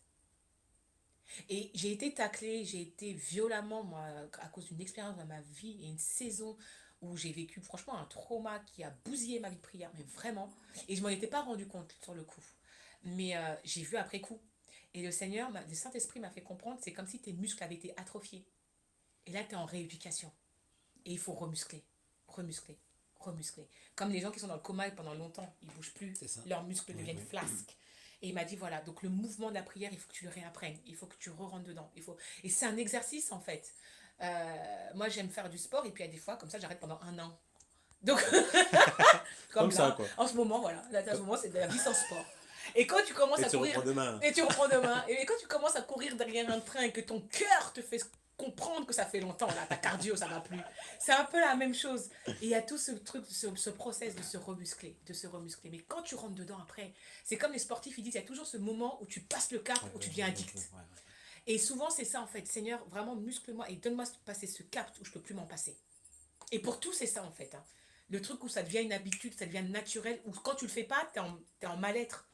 Et j'ai été taclée, j'ai été violemment, moi, à cause d'une expérience dans ma vie et une saison où j'ai vécu franchement un trauma qui a bousillé ma vie de prière, mais vraiment. Et je m'en étais pas rendu compte sur le coup. Mais j'ai vu après coup. Et le Saint-Esprit m'a fait comprendre, c'est comme si tes muscles avaient été atrophiés. Et là, tu es en rééducation. Et il faut remuscler. Comme les gens qui sont dans le coma pendant longtemps, ils ne bougent plus, leurs muscles deviennent flasques. Et il m'a dit, voilà, donc le mouvement de la prière, il faut que tu le réapprennes, il faut que tu re-rentres dedans. Et c'est un exercice, en fait. Moi, j'aime faire du sport, et puis il y a des fois, comme ça, j'arrête pendant 1 an. Donc, comme là, ça, quoi. En ce moment, voilà, là, en ce moment, c'est de la vie sans sport. Et quand tu commences à courir... Et tu reprends demain. Et quand tu commences à courir derrière un train et que ton cœur te fait comprendre que ça fait longtemps, là, ta cardio, ça va plus. C'est un peu la même chose. Et il y a tout ce truc, ce process de se remuscler. Mais quand tu rentres dedans après, c'est comme les sportifs, ils disent, il y a toujours ce moment où tu passes le cap, où tu deviens addict. Et souvent, c'est ça, en fait. Seigneur, vraiment, muscle-moi et donne-moi de passer ce cap où je ne peux plus m'en passer. Et pour tout, c'est ça, en fait. Hein. Le truc où ça devient une habitude, ça devient naturel, où quand tu le fais pas, t'es en mal-être.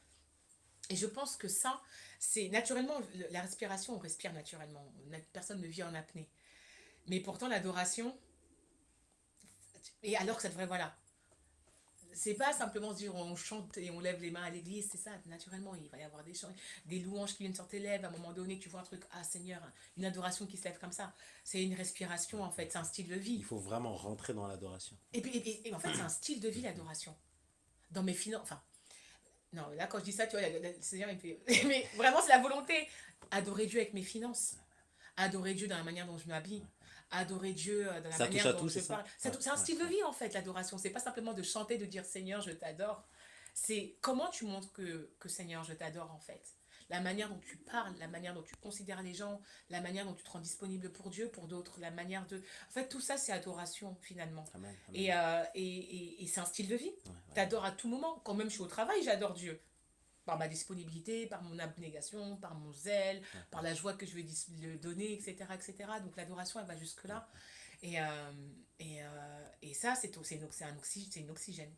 Et je pense que ça, c'est naturellement, la respiration, on respire naturellement. Personne ne vit en apnée. Mais pourtant, l'adoration, et alors que ça devrait, voilà. C'est pas simplement se dire on chante et on lève les mains à l'église, c'est ça, naturellement, il va y avoir des chants, des louanges qui viennent sur tes lèvres, à un moment donné, tu vois un truc, ah Seigneur, une adoration qui se lève comme ça. C'est une respiration, en fait, c'est un style de vie. Il faut vraiment rentrer dans l'adoration. Et en fait, c'est un style de vie, l'adoration. Dans mes finances, enfin, non, là, quand je dis ça, tu vois, le Seigneur, il me fait... Mais vraiment, c'est la volonté. Adorer Dieu avec mes finances. Adorer Dieu dans la manière dont je m'habille. Adorer Dieu dans la manière dont je parle. C'est un style de vie, en fait, l'adoration. C'est pas simplement de chanter, de dire Seigneur, je t'adore. C'est comment tu montres que Seigneur, je t'adore, en fait. La manière dont tu parles, la manière dont tu considères les gens, la manière dont tu te rends disponible pour Dieu, pour d'autres, la manière de... En fait, tout ça, c'est adoration, finalement. Amen. Et c'est un style de vie. T'adores à tout moment. Quand même je suis au travail, j'adore Dieu. Par ma disponibilité, par mon abnégation, par mon zèle, par la joie que je vais le donner, etc. Donc l'adoration, elle va jusque-là. Et ça, c'est une oxygène.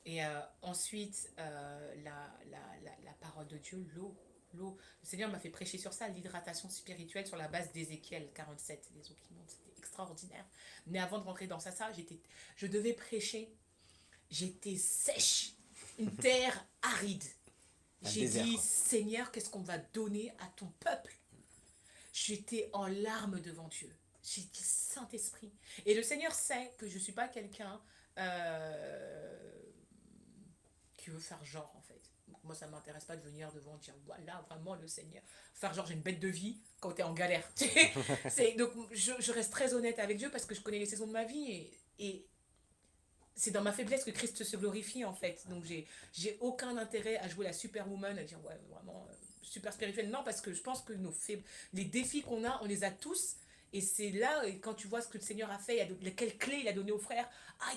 Et ensuite, la parole de Dieu, l'eau. Le Seigneur m'a fait prêcher sur ça, l'hydratation spirituelle sur la base d'Ézéchiel 47, les eaux qui montent, c'était extraordinaire. Mais avant de rentrer dans ça, je devais prêcher, j'étais sèche, une terre aride. J'ai dit, Seigneur, qu'est-ce qu'on va donner à ton peuple? J'étais en larmes devant Dieu. J'ai dit, Saint-Esprit. Et le Seigneur sait que je ne suis pas quelqu'un qui veut faire genre, en fait. Donc, moi, ça ne m'intéresse pas de venir devant dire, voilà, vraiment, le Seigneur. Faire genre, j'ai une bête de vie quand tu es en galère. Donc, je reste très honnête avec Dieu parce que je connais les saisons de ma vie et c'est dans ma faiblesse que Christ se glorifie en fait. Donc j'ai aucun intérêt à jouer la superwoman, à dire ouais vraiment super spirituelle. Non, parce que je pense que les défis qu'on a, on les a tous. Et c'est là, et quand tu vois ce que le Seigneur a fait, quelle clé il a donné aux frères, ah,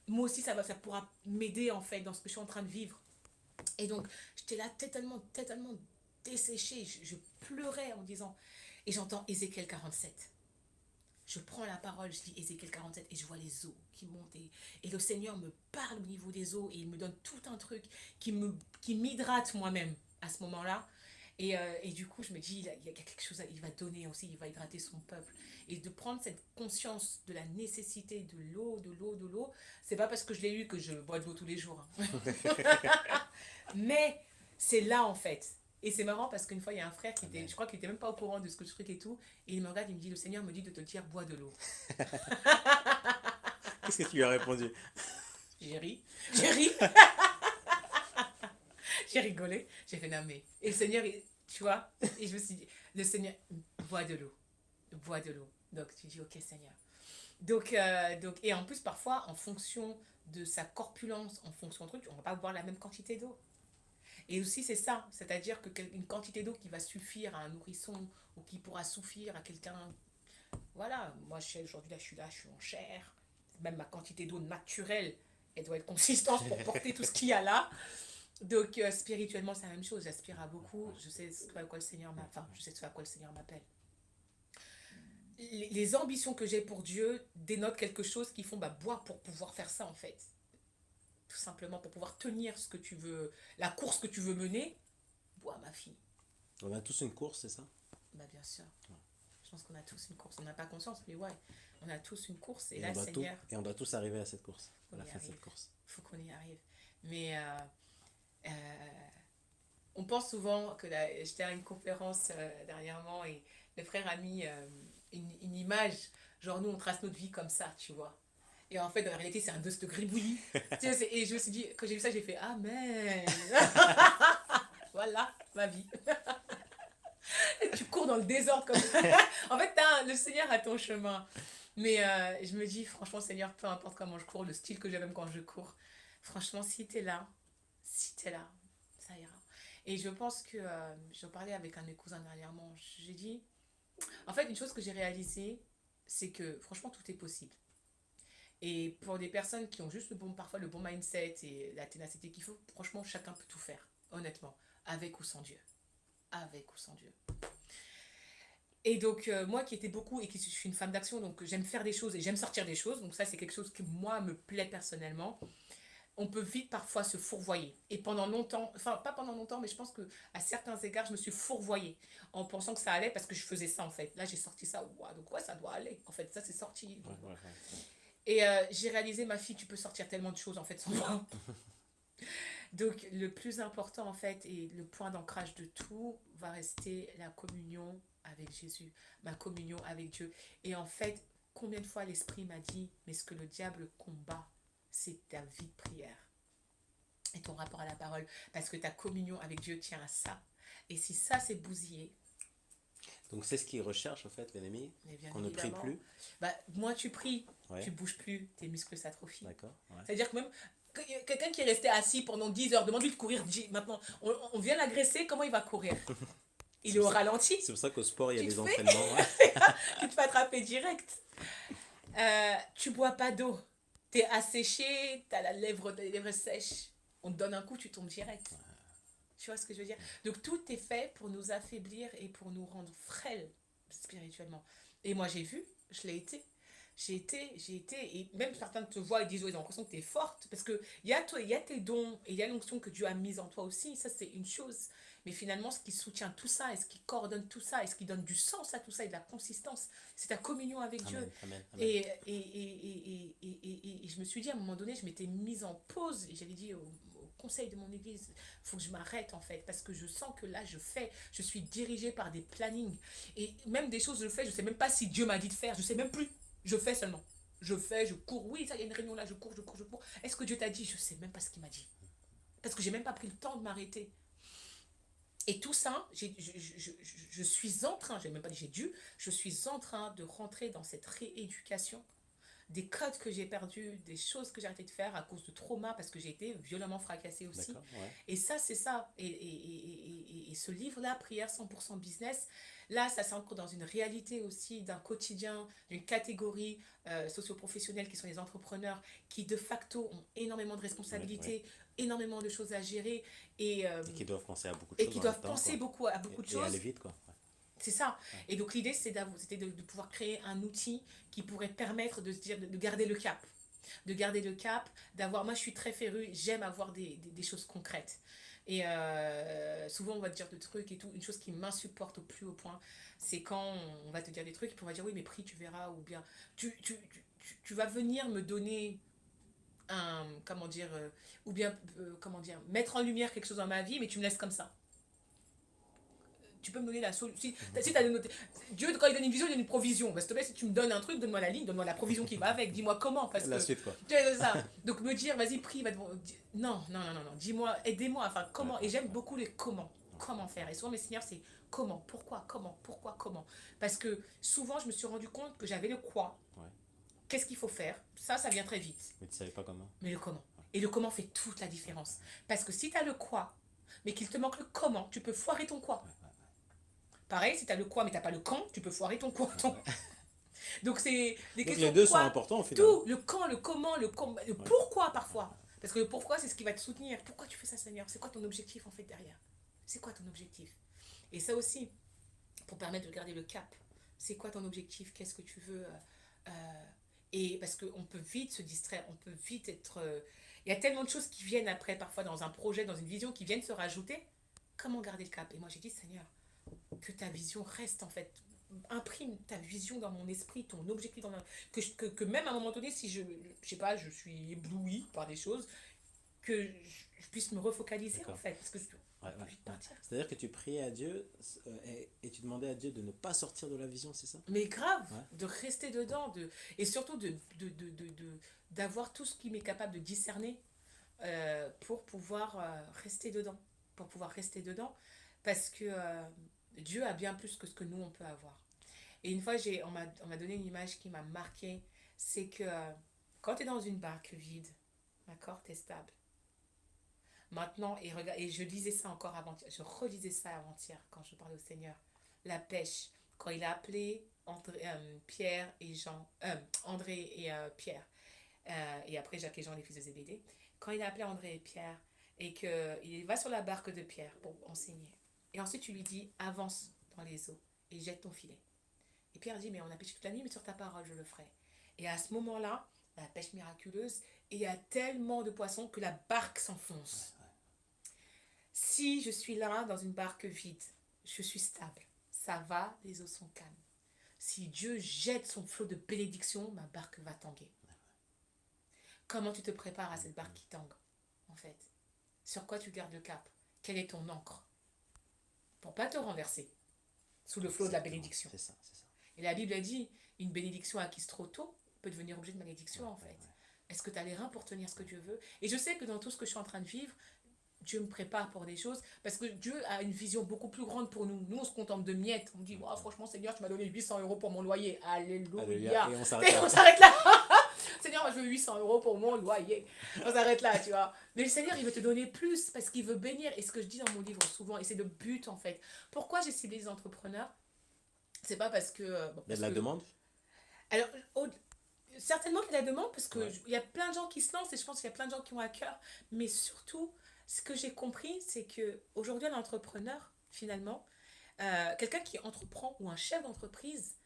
moi aussi ça pourra m'aider en fait dans ce que je suis en train de vivre. Et donc j'étais là tellement desséchée, je pleurais en disant, et j'entends Ézéchiel 47. Je prends la parole, je lis Ézéchiel 47 et je vois les eaux qui montent. Et le Seigneur me parle au niveau des eaux et il me donne tout un truc qui m'hydrate moi-même à ce moment-là. Et du coup, je me dis, il y a quelque chose, il va donner aussi, il va hydrater son peuple. Et de prendre cette conscience de la nécessité de l'eau, c'est pas parce que je l'ai eu que je bois de l'eau tous les jours. Hein. Mais c'est là en fait. Et c'est marrant parce qu'une fois, il y a un frère qui était, je crois qu'il était même pas au courant de ce que je truc et tout. Et il me regarde, il me dit, le Seigneur me dit de te dire, bois de l'eau. Qu'est-ce que tu lui as répondu? J'ai ri. J'ai ri. J'ai rigolé. J'ai fait, non mais. Et le Seigneur, tu vois, et je me suis dit, le Seigneur, bois de l'eau. Bois de l'eau. Donc tu dis, ok Seigneur. Donc, et en plus, parfois, en fonction de sa corpulence, en fonction de truc, on va pas boire la même quantité d'eau. Et aussi, c'est ça, c'est-à-dire qu'une quantité d'eau qui va suffire à un nourrisson ou qui pourra suffire à quelqu'un. Voilà, moi, aujourd'hui, là, je suis en chair. Même ma quantité d'eau naturelle, elle doit être consistante pour porter tout ce qu'il y a là. Donc, spirituellement, c'est la même chose. J'aspire à beaucoup. Je sais à quoi le Seigneur m'appelle. Les ambitions que j'ai pour Dieu dénotent quelque chose qui font boire pour pouvoir faire ça, en fait. Tout simplement pour pouvoir tenir ce que tu veux, la course que tu veux mener, bois ma fille. On a tous une course, c'est ça? Bien sûr. Ouais. Je pense qu'on a tous une course. On n'a pas conscience, mais ouais, on a tous une course. Et là, Seigneur. Et on doit tous arriver à cette course. À la fin de cette course. Il faut qu'on y arrive. Mais on pense souvent que j'étais à une conférence dernièrement et le frère a mis une image, genre nous on trace notre vie comme ça, tu vois. Et en fait, dans la réalité, c'est un dust de gribouillis. Et je me suis dit, quand j'ai vu ça, j'ai fait Amen. Voilà ma vie. Tu cours dans le désordre comme ça. En fait, le Seigneur a ton chemin. Mais je me dis, franchement, Seigneur, peu importe comment je cours, le style que j'ai même quand je cours, franchement, si t'es là, ça ira. Et je pense que, j'en parlais avec un de mes cousins dernièrement, j'ai dit, en fait, une chose que j'ai réalisée, c'est que franchement, tout est possible. Et pour des personnes qui ont juste parfois le bon mindset et la ténacité qu'il faut, franchement, chacun peut tout faire, honnêtement, avec ou sans Dieu. Avec ou sans Dieu. Et donc, moi qui étais beaucoup, et qui je suis une femme d'action, donc j'aime faire des choses et j'aime sortir des choses, donc ça c'est quelque chose qui, moi, me plaît personnellement. On peut vite parfois se fourvoyer. Et pendant longtemps, enfin pas pendant longtemps, mais je pense qu'à certains égards, je me suis fourvoyée en pensant que ça allait parce que je faisais ça en fait. Là, j'ai sorti ça, wow, donc ouais, ça doit aller. En fait, ça c'est sorti. Donc, ouais. Et j'ai réalisé, ma fille, tu peux sortir tellement de choses en fait sans moi. Donc le plus important en fait et le point d'ancrage de tout va rester la communion avec Jésus, ma communion avec Dieu. Et en fait, combien de fois l'Esprit m'a dit, mais ce que le diable combat, c'est ta vie de prière et ton rapport à la parole, parce que ta communion avec Dieu tient à ça. Et si ça c'est bousillé, donc c'est ce qu'il recherche en fait l'ennemi, qu'on ne prie plus. Moins tu pries, tu bouges plus, tes muscles s'atrophient. D'accord. Ouais. C'est-à-dire que même quelqu'un qui est resté assis pendant 10 heures, demande-lui de courir. Maintenant, on vient l'agresser, comment il va courir? Il est au ralenti. C'est pour ça qu'au sport, il y a des entraînements. Tu te fais attraper direct. Tu bois pas d'eau. T'es asséché, t'as les lèvres sèches. On te donne un coup, tu tombes direct. Tu vois ce que je veux dire? Donc tout est fait pour nous affaiblir et pour nous rendre frêles spirituellement. Et moi j'ai vu, je l'ai été. J'ai été, et même certains te voient et disent, ils ont l'impression que tu es forte, parce qu'il y a tes dons, et il y a l'onction que Dieu a mise en toi aussi, ça c'est une chose. Mais finalement, ce qui soutient tout ça, et ce qui coordonne tout ça, et ce qui donne du sens à tout ça, et de la consistance, c'est ta communion avec Dieu. Amen. Et je me suis dit, à un moment donné, je m'étais mise en pause, et j'avais dit au conseil de mon église, il faut que je m'arrête en fait, parce que je sens que là, je suis dirigée par des plannings, et même des choses que je fais, je ne sais même pas si Dieu m'a dit de faire, je ne sais même plus. Je fais seulement. Je cours. Oui, ça, il y a une réunion là, je cours. Est-ce que Dieu t'a dit? Je ne sais même pas ce qu'il m'a dit. Parce que j'ai même pas pris le temps de m'arrêter. Et tout ça, je suis en train, j'ai même pas dit j'ai dû, je suis en train de rentrer dans cette rééducation des codes que j'ai perdus, des choses que j'ai arrêté de faire à cause de trauma, parce que j'ai été violemment fracassée aussi. D'accord, ouais. Et ça, c'est ça. Et ce livre-là, Prière 100% business, là, ça s'ancre dans une réalité aussi d'un quotidien, d'une catégorie socio-professionnelle qui sont les entrepreneurs, qui de facto ont énormément de Ouais, ouais. responsabilités, énormément de choses à gérer, et, euh, Et qui doivent penser à beaucoup de et choses qui en même doivent temps, penser quoi. beaucoup à beaucoup de Et aller choses. vite, quoi. C'est ça. Ouais. Et donc l'idée, c'était de pouvoir créer un outil qui pourrait permettre de se dire, de garder le cap. De garder le cap, d'avoir... Moi, je suis très férue, j'aime avoir des choses concrètes. Et souvent, on va te dire des trucs et tout. Une chose qui m'insupporte au plus haut point, c'est quand on va te dire des trucs et puis on va dire, oui, mais prix, tu verras, ou bien... Tu vas venir me donner un... Comment dire... ou bien, comment dire... Mettre en lumière quelque chose dans ma vie, mais tu me laisses comme ça. Tu peux me donner la solution. Si t'as noté, Dieu, quand il donne une vision, il donne une provision. Bah, s'il te plaît, si tu me donnes un truc, donne-moi la ligne, donne-moi la provision qui va avec. Dis-moi comment. Parce La que. suite, quoi. Tu sais, ça. Donc, me dire, vas-y, prie. Non, non, non, non, non. Dis-moi, aidez-moi. Enfin, Ouais, comment. Et ouais, j'aime ouais. beaucoup les comment. Comment faire. Et souvent, mes seigneurs, c'est comment, pourquoi, comment, pourquoi, comment. Parce que souvent, je me suis rendu compte que j'avais le quoi. Ouais. Qu'est-ce qu'il faut faire. Ça vient très vite. Mais tu savais pas comment. Mais le comment. Et le comment fait toute la différence. Parce que si tu as le quoi, mais qu'il te manque le comment, tu peux foirer ton quoi. Pareil, si tu as le quoi mais tu n'as pas le quand, tu peux foirer ton quoi. Donc c'est des Donc questions les deux sont quoi, importants au final. tout, le quand, le comment, le Ouais. pourquoi parfois. Parce que le pourquoi, c'est ce qui va te soutenir. Pourquoi tu fais ça, Seigneur? C'est quoi ton objectif en fait derrière? C'est quoi ton objectif? Et ça aussi, pour permettre de garder le cap. C'est quoi ton objectif? Qu'est-ce que tu veux Et parce qu'on peut vite se distraire, on peut vite être... Il y a tellement de choses qui viennent après, parfois dans un projet, dans une vision, qui viennent se rajouter. Comment garder le cap? Et moi j'ai dit, Seigneur, que ta vision reste en fait, imprime ta vision dans mon esprit, ton objectif dans que même à un moment donné, si je sais pas, je suis ébloui par des choses, que je puisse me refocaliser en D'accord. fait, parce que Ouais, on peut ouais, vite ouais. partir. C'est-à-dire que tu priais à Dieu et tu demandais à Dieu de ne pas sortir de la vision, c'est ça? Mais grave, Ouais. de rester dedans, et surtout d'avoir tout ce qui m'est capable de discerner pour pouvoir rester dedans. Pour pouvoir rester dedans, parce que Dieu a bien plus que ce que nous on peut avoir. Et une fois, on m'a donné une image qui m'a marquée, c'est que quand tu es dans une barque vide, d'accord, tu es stable. Maintenant, et je lisais ça encore avant-hier, je relisais ça avant-hier quand je parlais au Seigneur. La pêche, quand il a appelé Pierre et Jean, André et Pierre, et après Jacques et Jean, les fils de Zébédée, quand il a appelé André et Pierre, et qu'il va sur la barque de Pierre pour enseigner. Et ensuite, tu lui dis, avance dans les eaux et jette ton filet. Et Pierre dit, mais on a pêché toute la nuit, mais sur ta parole, je le ferai. Et à ce moment-là, la pêche miraculeuse, et il y a tellement de poissons que la barque s'enfonce. Si je suis là, dans une barque vide, je suis stable. Ça va, les eaux sont calmes. Si Dieu jette son flot de bénédiction, ma barque va tanguer. Comment tu te prépares à cette barque qui tangue, en fait? Sur quoi tu gardes le cap? Quel est ton encre? Pour pas te renverser sous le flot de la bénédiction. C'est ça, c'est ça. Et la Bible a dit, une bénédiction acquise trop tôt peut devenir objet de malédiction, en fait. Est-ce que tu as les reins pour tenir ce que Dieu veut? Et je sais que dans tout ce que je suis en train de vivre, Dieu me prépare pour des choses, parce que Dieu a une vision beaucoup plus grande pour nous. Nous, on se contente de miettes. On dit, oh, franchement, Seigneur, tu m'as donné 800 euros pour mon loyer. Alléluia. Et on Et s'arrête là. on s'arrête là. Seigneur, moi, je veux 800 euros pour mon loyer. On s'arrête là, tu vois. Mais le Seigneur, il veut te donner plus, parce qu'il veut bénir. Et ce que je dis dans mon livre souvent, et c'est le but, en fait. Pourquoi j'ai ciblé les entrepreneurs? C'est pas parce que... Il y a de la demande? Alors, certainement qu'il y a de la demande, parce qu'il Ouais. y a plein de gens qui se lancent, et je pense qu'il y a plein de gens qui ont à cœur. Mais surtout, ce que j'ai compris, c'est qu'aujourd'hui, un entrepreneur, finalement, quelqu'un qui entreprend ou un chef d'entreprise,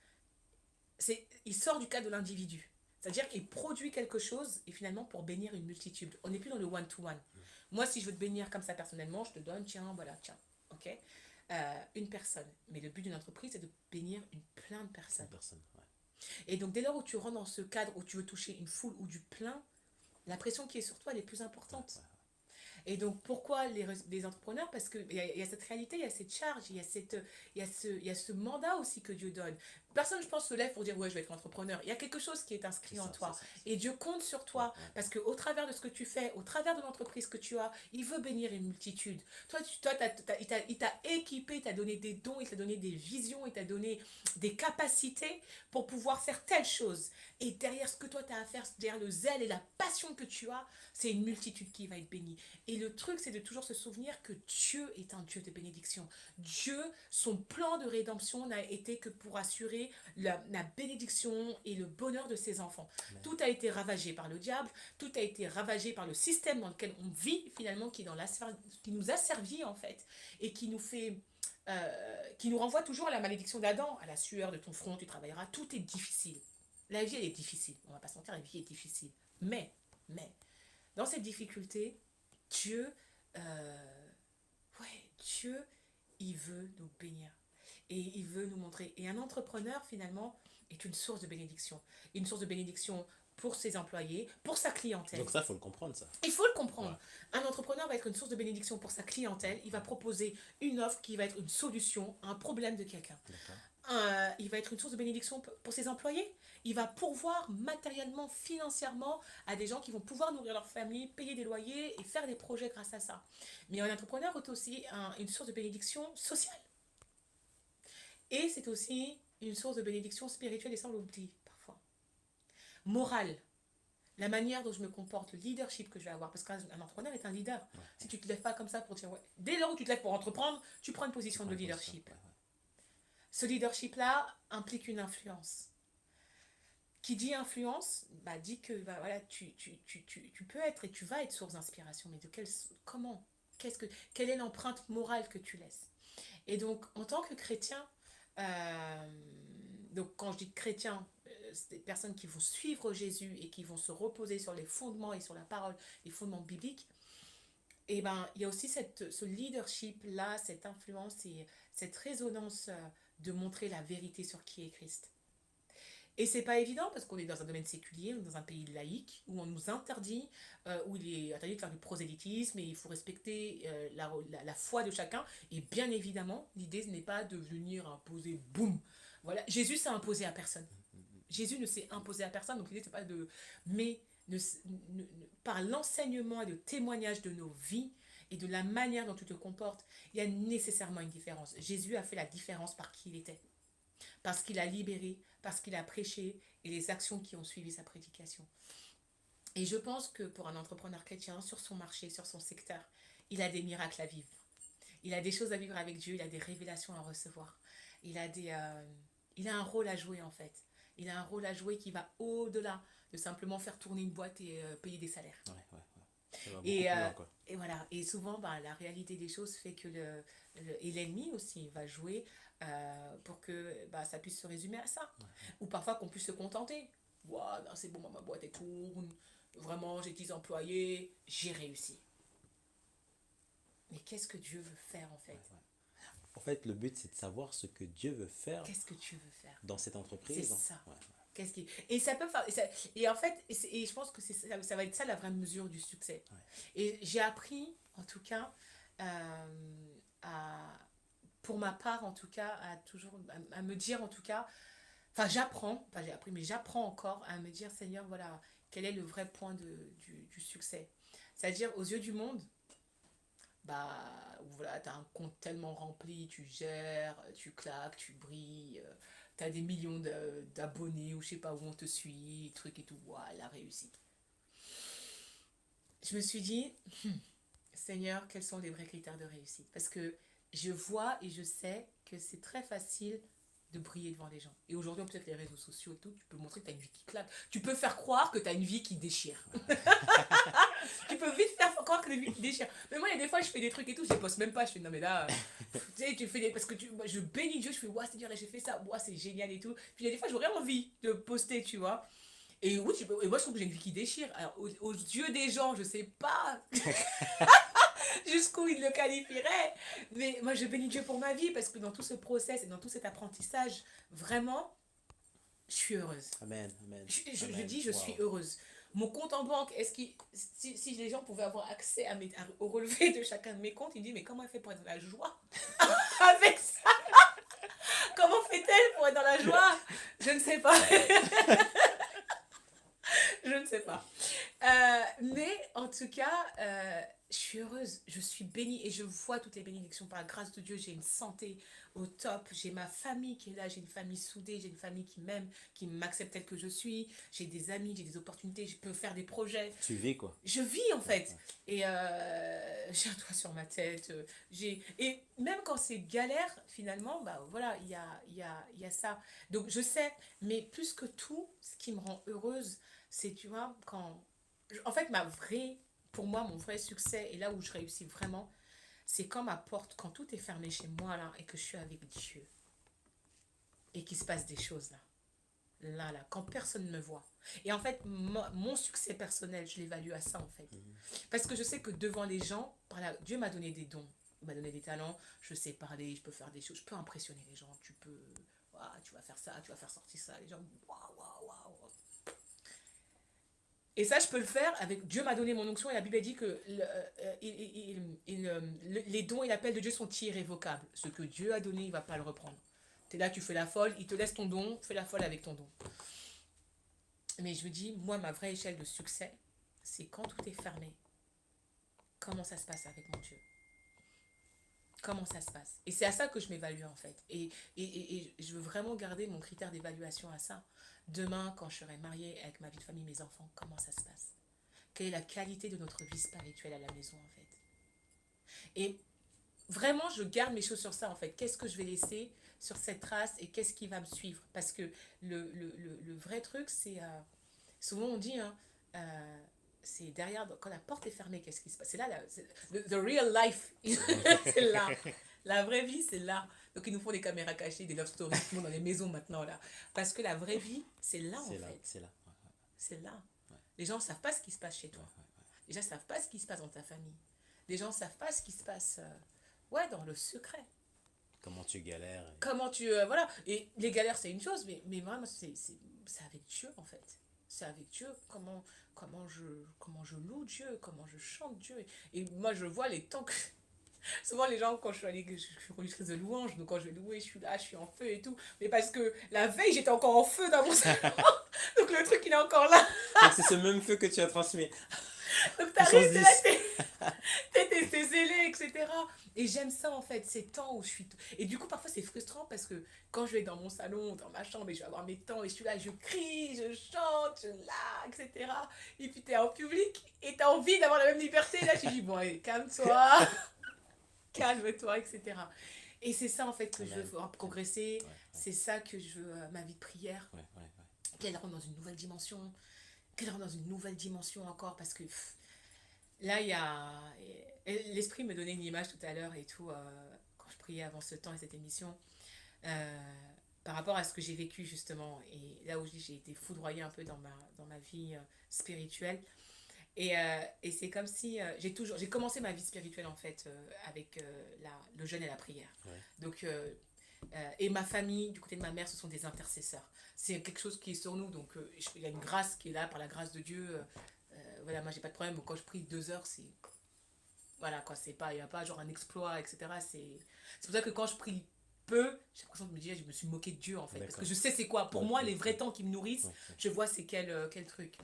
il sort du cadre de l'individu. C'est-à-dire qu'il produit quelque chose et finalement pour bénir une multitude. On n'est plus dans le one-to-one. Moi, si je veux te bénir comme ça personnellement, je te donne, tiens, voilà, tiens, ok, une personne. Mais le but d'une entreprise, c'est de bénir plein de personnes. Une personne, ouais. Et donc, dès lors où tu rentres dans ce cadre où tu veux toucher une foule ou du plein, la pression qui est sur toi, elle est plus importante. Ouais. Et donc, pourquoi les entrepreneurs? Parce qu'il y a cette réalité, il y a cette charge, il y a ce mandat aussi que Dieu donne. personne, je pense, se lève pour dire, ouais, je vais être entrepreneur. Il y a quelque chose qui est inscrit en toi. Et Dieu compte sur toi parce qu'au travers de ce que tu fais, au travers de l'entreprise que tu as, il veut bénir une multitude. Il t'a équipé, il t'a donné des dons, il t'a donné des visions, il t'a donné des capacités pour pouvoir faire telle chose. Et derrière ce que toi, tu as à faire, derrière le zèle et la passion que tu as, c'est une multitude qui va être bénie. Et le truc, c'est de toujours se souvenir que Dieu est un Dieu de bénédiction. Dieu, son plan de rédemption n'a été que pour assurer la bénédiction et le bonheur de ses enfants. Amen. Tout a été ravagé par le diable, tout a été ravagé par le système dans lequel on vit, finalement, qui nous a servi, en fait, et qui nous renvoie toujours à la malédiction d'Adam, à la sueur de ton front, tu travailleras. Tout est difficile. La vie, elle est difficile. On ne va pas se mentir, la vie est difficile. Mais, dans cette difficulté, Dieu, il veut nous bénir. Et il veut nous montrer. Et un entrepreneur, finalement, est une source de bénédiction. Une source de bénédiction pour ses employés, pour sa clientèle. Donc ça, il faut le comprendre, ça. Il faut le comprendre. Ouais. Un entrepreneur va être une source de bénédiction pour sa clientèle. Il va proposer une offre qui va être une solution à un problème de quelqu'un. Il va être une source de bénédiction pour ses employés. Il va pourvoir matériellement, financièrement à des gens qui vont pouvoir nourrir leur famille, payer des loyers et faire des projets grâce à ça. Mais un entrepreneur est aussi une source de bénédiction sociale. Et c'est aussi une source de bénédiction spirituelle, et ça on l'oublie parfois. Morale. La manière dont je me comporte, le leadership que je vais avoir, parce qu'un entrepreneur est un leader. Ouais. Si tu ne te lèves pas comme ça pour dire, ouais, dès lors où tu te lèves pour entreprendre, tu prends une position de leadership. Ce leadership-là implique une influence. Qui dit influence, dit que voilà, tu peux être et tu vas être source d'inspiration, mais de comment, quelle est l'empreinte morale que tu laisses? Et donc, en tant que chrétien, donc quand je dis chrétien, c'est des personnes qui vont suivre Jésus et qui vont se reposer sur les fondements et sur la parole, les fondements bibliques, et il y a aussi ce leadership-là, cette influence et cette résonance de montrer la vérité sur qui est Christ. Et c'est pas évident parce qu'on est dans un domaine séculier, on est dans un pays laïque, où on nous interdit, où il est interdit de faire du prosélytisme et il faut respecter la foi de chacun. Et bien évidemment, l'idée ce n'est pas de venir imposer, boum. Voilà, Jésus s'est imposé à personne. Jésus ne s'est imposé à personne, donc l'idée c'est pas de... Mais par l'enseignement et le témoignage de nos vies et de la manière dont tu te comportes, il y a nécessairement une différence. Jésus a fait la différence par qui il était. Parce qu'il a libéré, parce qu'il a prêché et les actions qui ont suivi sa prédication. Et je pense que pour un entrepreneur chrétien, sur son marché, sur son secteur, il a des miracles à vivre. Il a des choses à vivre avec Dieu, il a des révélations à recevoir. Il a un rôle à jouer en fait. Il a un rôle à jouer qui va au-delà de simplement faire tourner une boîte et payer des salaires. Et voilà. Et souvent, la réalité des choses fait que et l'ennemi aussi va jouer pour que ça puisse se résumer à ça. Ou parfois qu'on puisse se contenter. Wow, c'est bon, ma boîte elle tourne. Vraiment, j'ai 10 employés. J'ai réussi. Mais qu'est-ce que Dieu veut faire en fait? En fait, le but, c'est de savoir ce que Dieu veut faire. Qu'est-ce que Dieu veut faire dans cette entreprise? C'est ça. Et ça peut faire... Et en fait, et je pense que ça va être ça la vraie mesure du succès. Et j'ai appris, en tout cas, pour ma part, en tout cas, à me dire, en tout cas... Enfin, j'apprends encore à me dire, Seigneur, voilà, quel est le vrai point du succès. C'est-à-dire, aux yeux du monde, voilà, tu as un compte tellement rempli, tu gères, tu claques, tu brilles, tu as des millions d'abonnés ou je sais pas où on te suit, truc et tout, la réussite. Je me suis dit, Seigneur, quels sont les vrais critères de réussite? Parce que je vois et je sais que c'est très facile de briller devant les gens. Et aujourd'hui, peut-être les réseaux sociaux et tout, tu peux montrer que tu as une vie qui claque. Tu peux faire croire que tu as une vie qui déchire. Tu peux vite faire croire que tu as une vie qui déchire. Mais moi, il y a des fois, je fais des trucs et tout, je les poste même pas. Je fais, non mais là, tu sais, tu fais parce que je bénis Dieu, je fais, c'est dur, j'ai fait ça, c'est génial et tout. Puis il y a des fois, j'aurais envie de poster, tu vois. Et oui, et moi, je trouve que j'ai une vie qui déchire. Alors, aux yeux des gens, je sais pas jusqu'où ils le qualifieraient. Mais moi, je bénis Dieu pour ma vie parce que dans tout ce process et dans tout cet apprentissage, vraiment, je suis heureuse. Amen. Je dis, je suis heureuse. Mon compte en banque, si les gens pouvaient avoir accès au relevé de chacun de mes comptes, ils disent, mais comment elle fait pour être dans la joie avec ça? Comment fait-elle pour être dans la joie? Je ne sais pas. Je ne sais pas. Mais en tout cas, je suis heureuse, je suis bénie et je vois toutes les bénédictions par la grâce de Dieu. J'ai une santé au top, j'ai ma famille qui est là, j'ai une famille soudée, j'ai une famille qui m'aime, qui m'accepte telle que je suis, j'ai des amis, j'ai des opportunités, je peux faire des projets. Tu vis quoi? Je vis en Ouais, fait. Et j'ai un toit sur ma tête. Et même quand c'est galère, finalement, bah voilà, il y a ça. Donc je sais, mais plus que tout, ce qui me rend heureuse, c'est, tu vois, quand... En fait, pour moi, mon vrai succès, et là où je réussis vraiment, c'est quand ma porte, quand tout est fermé chez moi, là, et que je suis avec Dieu, et qu'il se passe des choses, là. Là, quand personne ne me voit. Et en fait, mon succès personnel, je l'évalue à ça, en fait. Parce que je sais que devant les gens, Dieu m'a donné des dons, il m'a donné des talents, je sais parler, je peux faire des choses, je peux impressionner les gens, ouah, tu vas faire ça, tu vas faire sortir ça, les gens, waouh, waouh, waouh. Et ça, je peux le faire avec Dieu m'a donné mon onction et la Bible dit que les dons et l'appel de Dieu sont irrévocables. Ce que Dieu a donné, il ne va pas le reprendre. Tu es là, tu fais la folle, il te laisse ton don, fais la folle avec ton don. Mais je me dis, moi, ma vraie échelle de succès, c'est quand tout est fermé. Comment ça se passe avec mon Dieu? Comment ça se passe? Et c'est à ça que je m'évalue en fait. Et je veux vraiment garder mon critère d'évaluation à ça. Demain, quand je serai mariée avec ma vie de famille, mes enfants, comment ça se passe? Quelle est la qualité de notre vie spirituelle à la maison en fait? Et vraiment, je garde mes choses sur ça en fait. Qu'est-ce que je vais laisser sur cette trace et qu'est-ce qui va me suivre? Parce que le vrai truc, c'est... souvent on dit, hein, c'est derrière, quand la porte est fermée, qu'est-ce qui se passe? C'est là, the real life. C'est là. La vraie vie, c'est là. Donc, ils nous font des caméras cachées, des love stories, tout le monde dans les maisons maintenant, là. Parce que la vraie vie, c'est là, en C'est là, fait. c'est là. Ouais, C'est là. ouais, Les gens ne savent pas ce qui se passe chez ouais, toi. ouais, Les gens ne savent pas ce qui se passe dans ta famille. Les gens ne savent pas ce qui se passe, ouais, dans le secret. comment tu galères. Comment tu... voilà. Et les galères, c'est une chose, mais vraiment, c'est avec Dieu, en fait. C'est avec Dieu, comment je loue Dieu, comment je chante Dieu. Et moi, je vois les temps que... Souvent, les gens, quand je suis religieuse de louange, donc quand je vais louer, je suis là, je suis en feu et tout. Mais parce que la veille, j'étais encore en feu dans mon salon. Donc le truc, il est encore là. Donc c'est ce même feu que tu as transmis. Donc Puissance t'arrives, t'es là, 10. t'es zélé, etc. Et j'aime ça en fait, ces temps où je suis. Et du coup, parfois c'est frustrant parce que quand je vais dans mon salon, dans ma chambre, et je vais avoir mes temps, et je suis là, je crie, je chante, je lag, etc. Et puis t'es en public et t'as envie d'avoir la même liberté. Là, tu dis, bon, allez, calme-toi, calme-toi, etc. Et c'est ça en fait que je Amen. veux progresser, Ouais, ouais, c'est ça que je veux, ma vie de prière, ouais, ouais, ouais. qu'elle rentre dans une nouvelle dimension, qu'elle rentre dans une nouvelle dimension encore parce que. Là, il y a... L'esprit me donnait une image tout à l'heure et tout, quand je priais avant ce temps et cette émission, euh, par rapport à ce que j'ai vécu justement. Et là où je dis j'ai été foudroyée un peu dans ma vie spirituelle. Et c'est comme si j'ai commencé ma vie spirituelle en fait avec le jeûne et la prière. Ouais. Donc, et ma famille, du côté de ma mère, ce sont des intercesseurs. C'est quelque chose qui est sur nous, donc il y a une grâce qui est là par la grâce de Dieu. Voilà, moi j'ai pas de problème. Quand je prie 2 heures, c'est voilà quoi, c'est pas, il y a pas genre un exploit, etc. C'est pour ça que quand je prie peu, j'ai l'impression de me dire, je me suis moqué de Dieu en fait, parce que D'accord. je sais c'est quoi. Pour Ouais, moi, ouais, les vrais temps qui me nourrissent, ouais, ouais. je vois c'est quel truc.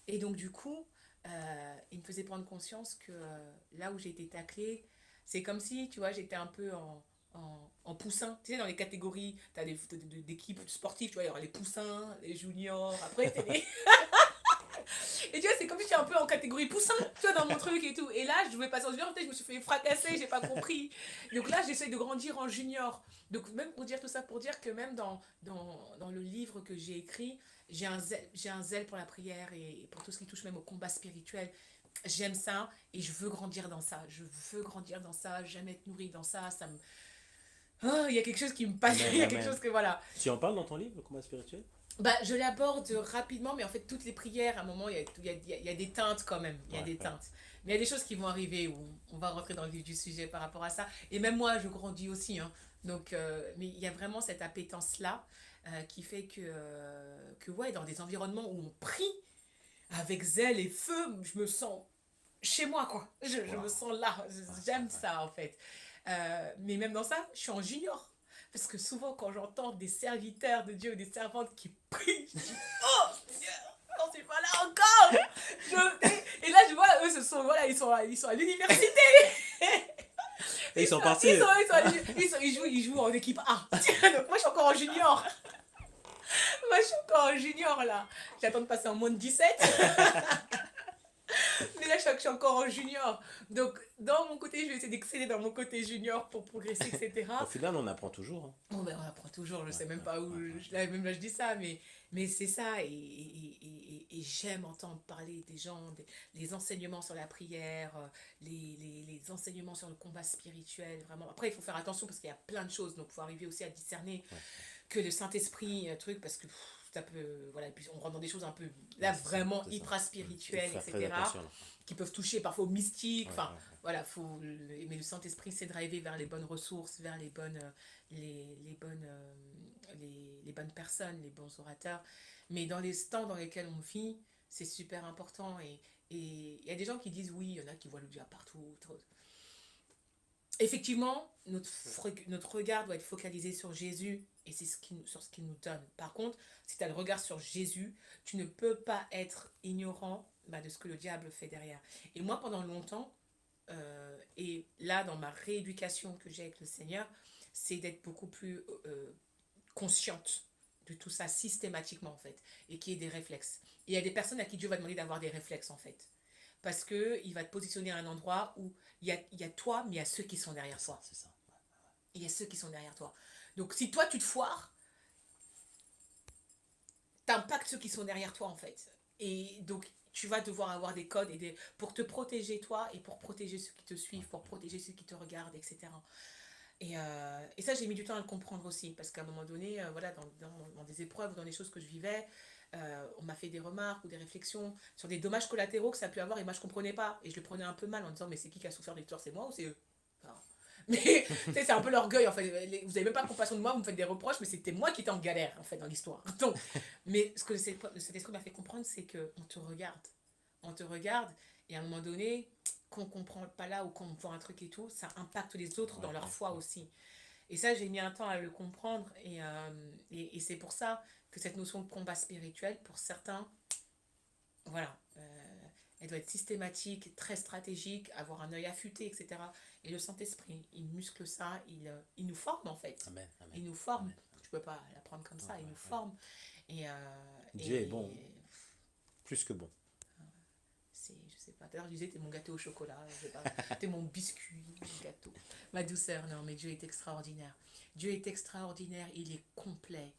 Et donc du coup, il me faisait prendre conscience que là où j'ai été taclée, c'est comme si, tu vois, j'étais un peu en poussin. Tu sais, dans les catégories, tu as d'équipes sportives, tu vois, il y aura les poussins, les juniors, après, t'es les... Et tu vois, c'est comme si j'étais un peu en catégorie poussin, tu vois, dans mon truc et tout. Et là, je voulais passer en junior, je me suis fait fracasser, j'ai pas compris. Donc là, j'essaye de grandir en junior. Donc même pour dire tout ça, pour dire que même dans le livre que j'ai écrit, j'ai un zèle pour la prière et pour tout ce qui touche même au combat spirituel. J'aime ça et je veux grandir dans ça. Je veux grandir dans ça, j'aime être nourrie dans ça. Ça me... Oh, il y a quelque chose qui me passe, Amen, il y a quelque amen. chose que voilà. Tu en parles dans ton livre, le combat spirituel? Bah, je l'aborde rapidement, mais en fait, toutes les prières, à un moment, il y a des teintes quand même. Il y a Ouais, des ouais. teintes. Mais il y a des choses qui vont arriver où on va rentrer dans le vif du sujet par rapport à ça. Et même moi, je grandis aussi. Hein. Donc, mais il y a vraiment cette appétence-là qui fait que, ouais, dans des environnements où on prie avec zèle et feu, je me sens chez moi, quoi. Je Wow. me sens là. Ouais, J'aime ouais, ça, en fait. Mais même dans ça, je suis en junior. Parce que souvent, quand j'entends des serviteurs de Dieu ou des servantes qui prient, je dis, oh Seigneur, j'en suis pas là encore. Et là, je vois, eux, voilà, ils sont à l'université. Et ils sont partis. Ils jouent en équipe A. Donc moi, je suis encore en junior. Moi, je suis encore en junior, là. J'attends de passer en moins de 17. Mais là, je suis encore en junior. Donc, dans mon côté, je vais essayer d'exceller dans mon côté junior pour progresser, etc. Au final, on apprend toujours. Hein. Bon, ben, on apprend toujours, je Ouais, sais même ouais, pas où, ouais, ouais. même là je dis ça, mais c'est ça, et j'aime entendre parler des gens, les enseignements sur la prière, les enseignements sur le combat spirituel, vraiment. Après, il faut faire attention parce qu'il y a plein de choses, donc il faut arriver aussi à discerner Ouais. que le Saint-Esprit, truc, parce que ça peut, voilà, et puis on rentre dans des choses un peu, là, Ouais, vraiment c'est ça. hyper Il faut spirituelles, faire très etc., attention. Là. qui peuvent toucher parfois au mystique, Ouais, enfin, ouais, voilà, mais le Saint-Esprit s'est drivé vers les bonnes ressources, vers les bonnes, les bonnes, les bonnes personnes, les bons orateurs. Mais dans les temps dans lesquels on vit, c'est super important. Et il y a des gens qui disent oui, il y en a qui voient le diable partout. Effectivement, notre regard doit être focalisé sur Jésus et c'est sur ce qu'il nous donne. Par contre, si tu as le regard sur Jésus, tu ne peux pas être ignorant de ce que le diable fait derrière. Et moi, pendant longtemps, et là, dans ma rééducation que j'ai avec le Seigneur, c'est d'être beaucoup plus consciente de tout ça systématiquement, en fait, et qu'il y ait des réflexes. Et il y a des personnes à qui Dieu va demander d'avoir des réflexes, en fait. Parce qu'il va te positionner à un endroit où il y a toi, mais il y a ceux qui sont derrière toi. C'est ça. Il y a ceux qui sont derrière toi. Donc, si toi, tu te foires, t'impactes ceux qui sont derrière toi, en fait. Et donc, tu vas devoir avoir des codes pour te protéger toi et pour protéger ceux qui te suivent, pour protéger ceux qui te regardent, etc. Et ça, j'ai mis du temps à le comprendre aussi, parce qu'à un moment donné, voilà, dans des épreuves, dans des choses que je vivais, on m'a fait des remarques ou des réflexions sur des dommages collatéraux que ça a pu avoir, et moi je comprenais pas, et je le prenais un peu mal en disant, mais c'est qui a souffert des torts, c'est moi ou c'est eux? Enfin, mais c'est un peu l'orgueil en fait. Vous n'avez même pas compassion de moi, vous me faites des reproches, mais c'était moi qui étais en galère en fait dans l'histoire. Donc, mais ce que cet esprit m'a fait comprendre, c'est qu'on te regarde. On te regarde, et à un moment donné, qu'on ne comprend pas là ou qu'on voit un truc et tout, ça impacte les autres dans leur foi aussi. Et ça, j'ai mis un temps à le comprendre, et c'est pour ça que cette notion de combat spirituel, pour certains, voilà, elle doit être systématique, très stratégique, avoir un œil affûté, etc. Et le Saint-Esprit, il muscle ça, il nous forme en fait. Amen, amen. Il nous forme. Amen. Tu peux pas l'apprendre comme ça, il nous Ouais. forme. Et, Dieu est bon, plus que bon. Je sais pas. D'ailleurs, je disais, t'es mon gâteau au chocolat, je sais pas, t'es mon biscuit, mon gâteau. Ma douceur, non, mais Dieu est extraordinaire. Dieu est extraordinaire, il est complet.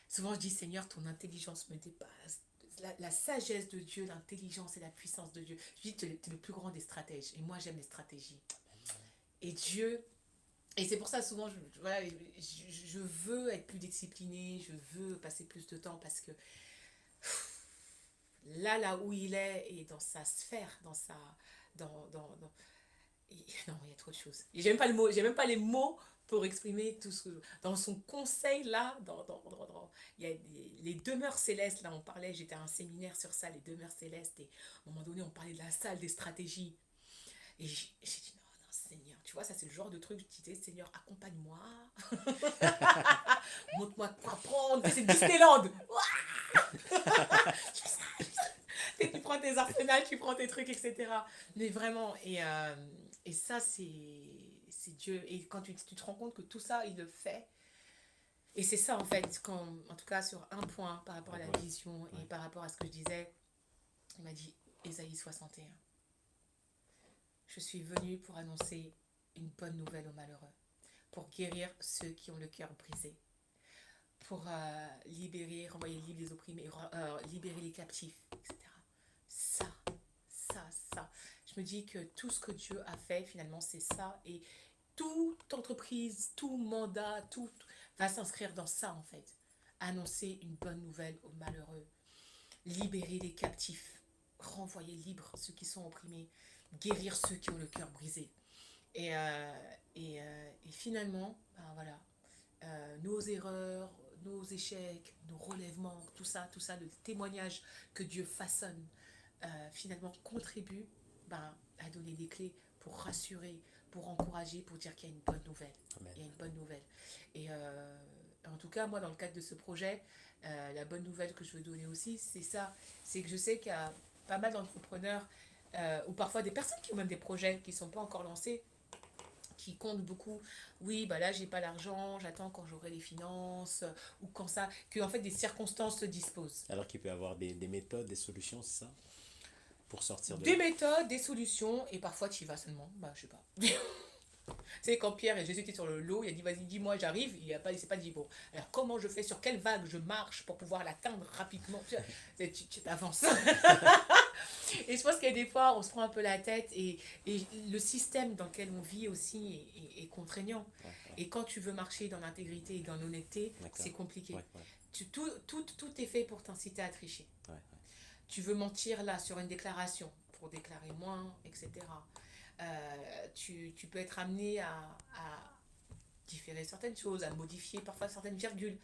Souvent, je dis, Seigneur, ton intelligence me dépasse. La sagesse de Dieu, l'intelligence et la puissance de Dieu. Je dis, tu es le plus grand des stratèges. Et moi, j'aime les stratégies. Et Dieu, et c'est pour ça, souvent, voilà, je veux être plus disciplinée, je veux passer plus de temps parce que là où il est, et dans sa sphère, non, il y a trop de choses. J'ai même pas le mot, j'ai même pas les mots pour exprimer tout ce que dans son conseil là, il y a les demeures célestes là, on parlait, j'étais à un séminaire sur ça, les demeures célestes, et à un moment donné on parlait de la salle des stratégies, et j'ai dit non, non Seigneur, tu vois, ça c'est le genre de truc, je disais Seigneur, accompagne-moi, montre-moi quoi prendre, c'est Disneyland. Et tu prends tes arsenals, tu prends tes trucs, etc. Mais vraiment, et ça, c'est Dieu. Et quand tu te rends compte que tout ça, il le fait. Et c'est ça, en fait, en tout cas, sur un point par rapport à la vision et par rapport à ce que je disais, il m'a dit, Ésaïe 61. Je suis venu pour annoncer une bonne nouvelle aux malheureux, pour guérir ceux qui ont le cœur brisé, pour libérer, renvoyer libre les opprimés, libérer les captifs, etc. Ça. Je me dis que tout ce que Dieu a fait, finalement, c'est ça. Et toute entreprise, tout mandat, tout va s'inscrire dans ça, en fait. Annoncer une bonne nouvelle aux malheureux. Libérer les captifs. Renvoyer libres ceux qui sont opprimés. Guérir ceux qui ont le cœur brisé. Et finalement, ben voilà, nos erreurs, nos échecs, nos relèvements, tout ça, le témoignage que Dieu façonne, finalement contribue à donner des clés pour rassurer, pour encourager, pour dire qu'il y a une bonne nouvelle. Amen. Il y a une bonne nouvelle. Et en tout cas, moi, dans le cadre de ce projet, la bonne nouvelle que je veux donner aussi, c'est ça. C'est que je sais qu'il y a pas mal d'entrepreneurs ou parfois des personnes qui ont même des projets qui ne sont pas encore lancés, qui comptent beaucoup. Oui, bah là, j'ai pas l'argent, j'attends quand j'aurai les finances, ou quand ça, que en fait des circonstances se disposent. Alors qu'il peut y avoir des méthodes, des solutions, c'est ça? Pour sortir de Des là. méthodes, des solutions, et parfois tu y vas seulement. Bah, je sais pas. Tu sais, quand Pierre et Jésus étaient sur le lot, il a dit, vas-y, dis-moi, j'arrive. Il s'est pas dit, bon, alors comment je fais, sur quelle vague je marche pour pouvoir l'atteindre rapidement. Tu t'avances. Et je pense qu'il y a des fois, on se prend un peu la tête et le système dans lequel on vit aussi est contraignant. Ouais, ouais, Et quand tu veux marcher dans l'intégrité et dans l'honnêteté, d'accord. c'est compliqué. Ouais, ouais, Tout est fait pour t'inciter à tricher. ouais, Tu veux mentir là sur une déclaration pour déclarer moins, etc. Tu peux être amené à différer certaines choses, à modifier parfois certaines virgules.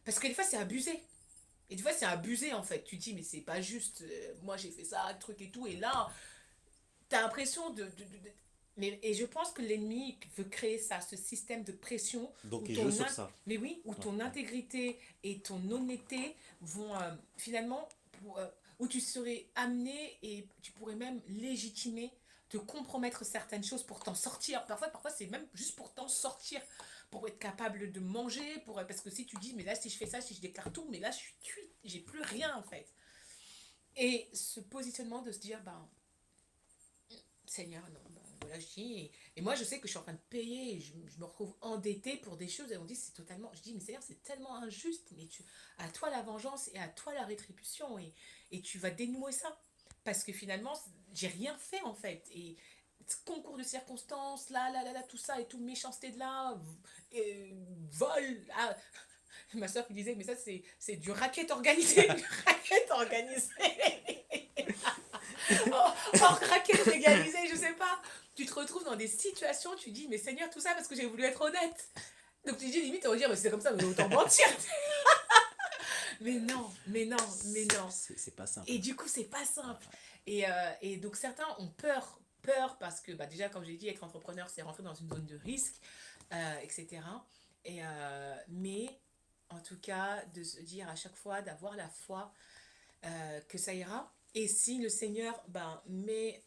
Parce que des fois, c'est abusé. Et des fois, c'est abusé en fait. Tu dis, mais c'est pas juste. Moi, j'ai fait ça, le truc et tout. Et là, t'as l'impression Mais, et je pense que l'ennemi veut créer ça, ce système de pression donc où il joue sur ça. mais oui, où Ouais, ton ouais. intégrité et ton honnêteté vont finalement, où tu serais amené et tu pourrais même légitimer, te compromettre certaines choses pour t'en sortir. Parfois c'est même juste pour t'en sortir, pour être capable de manger, parce que si tu dis, mais là, si je fais ça, si je déclare tout, mais là, je suis cuite, j'ai plus rien en fait. Et ce positionnement de se dire, ben, Seigneur, non, ben, voilà, je dis, et moi, je sais que je suis en train de payer, et je me retrouve endettée pour des choses, et on dit, c'est totalement, je dis, mais Seigneur, c'est tellement injuste, mais à toi la vengeance et à toi la rétribution, et tu vas dénouer ça. Parce que finalement, j'ai rien fait en fait. Et concours de circonstances, là, tout ça, et tout, méchanceté de là, et, vol. Ah. Ma soeur qui disait, mais ça, c'est du racket organisé, du racket organisé. Or, racket légalisé, je sais pas. Tu te retrouves dans des situations, tu dis, mais Seigneur, tout ça parce que j'ai voulu être honnête. Donc tu dis, limite, on va dire, mais c'est comme ça, mais autant mentir. Mais non, mais non, mais non. C'est pas simple. Et du coup, c'est pas Ouais, simple. ouais. Et donc certains ont peur parce que bah, déjà, comme j'ai dit, être entrepreneur, c'est rentrer dans une zone de risque, etc. Mais en tout cas, de se dire à chaque fois, d'avoir la foi que ça ira. Et si le Seigneur ben, met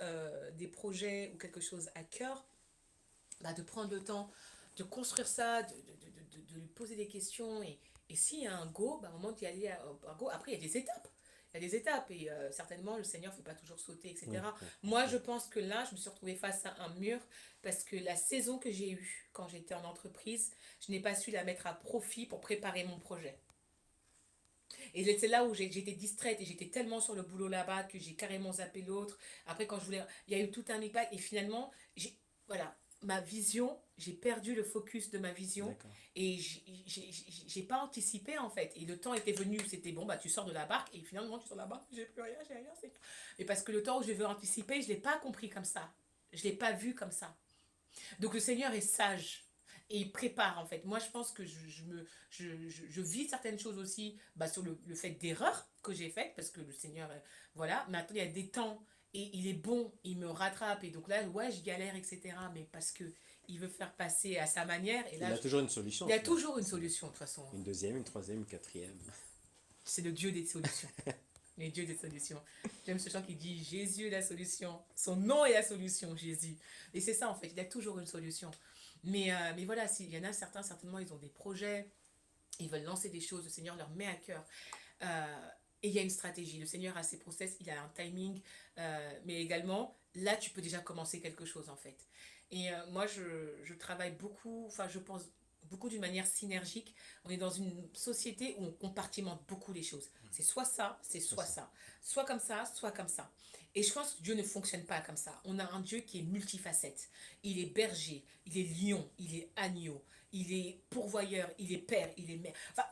des projets ou quelque chose à cœur, bah, de prendre le temps de construire ça, de lui poser des questions. Et s'il y a un go, bah, au moment d'y aller, un go, après, il y a des étapes. Il y a des étapes et certainement le Seigneur ne fait pas toujours sauter, Oui, etc. oui, Moi, je pense que là, je me suis retrouvée face à un mur parce que la saison que j'ai eue quand j'étais en entreprise, je n'ai pas su la mettre à profit pour préparer mon projet. Et c'est là où j'étais distraite et j'étais tellement sur le boulot là-bas que j'ai carrément zappé l'autre. Après, quand je voulais. Il y a eu tout un impact et finalement, voilà, ma vision, j'ai perdu le focus de ma vision d'accord. et j'ai pas anticipé en fait. Et le temps était venu, c'était bon, bah tu sors de la barque et finalement tu sors de la barque, j'ai plus rien, j'ai rien. Et parce que le temps où je veux anticiper, je l'ai pas compris comme ça. Je l'ai pas vu comme ça. Donc le Seigneur est sage et il prépare en fait. Moi je pense que je vis certaines choses aussi bah, sur le fait d'erreurs que j'ai faites parce que le Seigneur, voilà. Maintenant il y a des temps et il est bon, il me rattrape et donc là ouais je galère etc. Mais parce que il veut faire passer à sa manière et Il là a toujours une solution. il y a Finalement. toujours une solution de toute façon. Une deuxième, une troisième, une quatrième. C'est le Dieu des solutions. Le Dieu des solutions. J'aime ce chant qui dit Jésus est la solution. Son nom est la solution, Jésus. Et c'est ça en fait, il y a toujours une solution. Mais voilà, s'il y en a certains, certainement, ils ont des projets, ils veulent lancer des choses, le Seigneur leur met à cœur. Et il y a une stratégie. Le Seigneur a ses process, il a un timing, mais également, là, tu peux déjà commencer quelque chose en fait. Et moi, je travaille beaucoup, enfin, je pense beaucoup d'une manière synergique. On est dans une société où on compartimente beaucoup les choses. C'est soit ça, c'est soit ça. Soit comme ça, soit comme ça. Et je pense que Dieu ne fonctionne pas comme ça. On a un Dieu qui est multifacette. Il est berger, il est lion, il est agneau, il est pourvoyeur, il est père, il est mère. Enfin,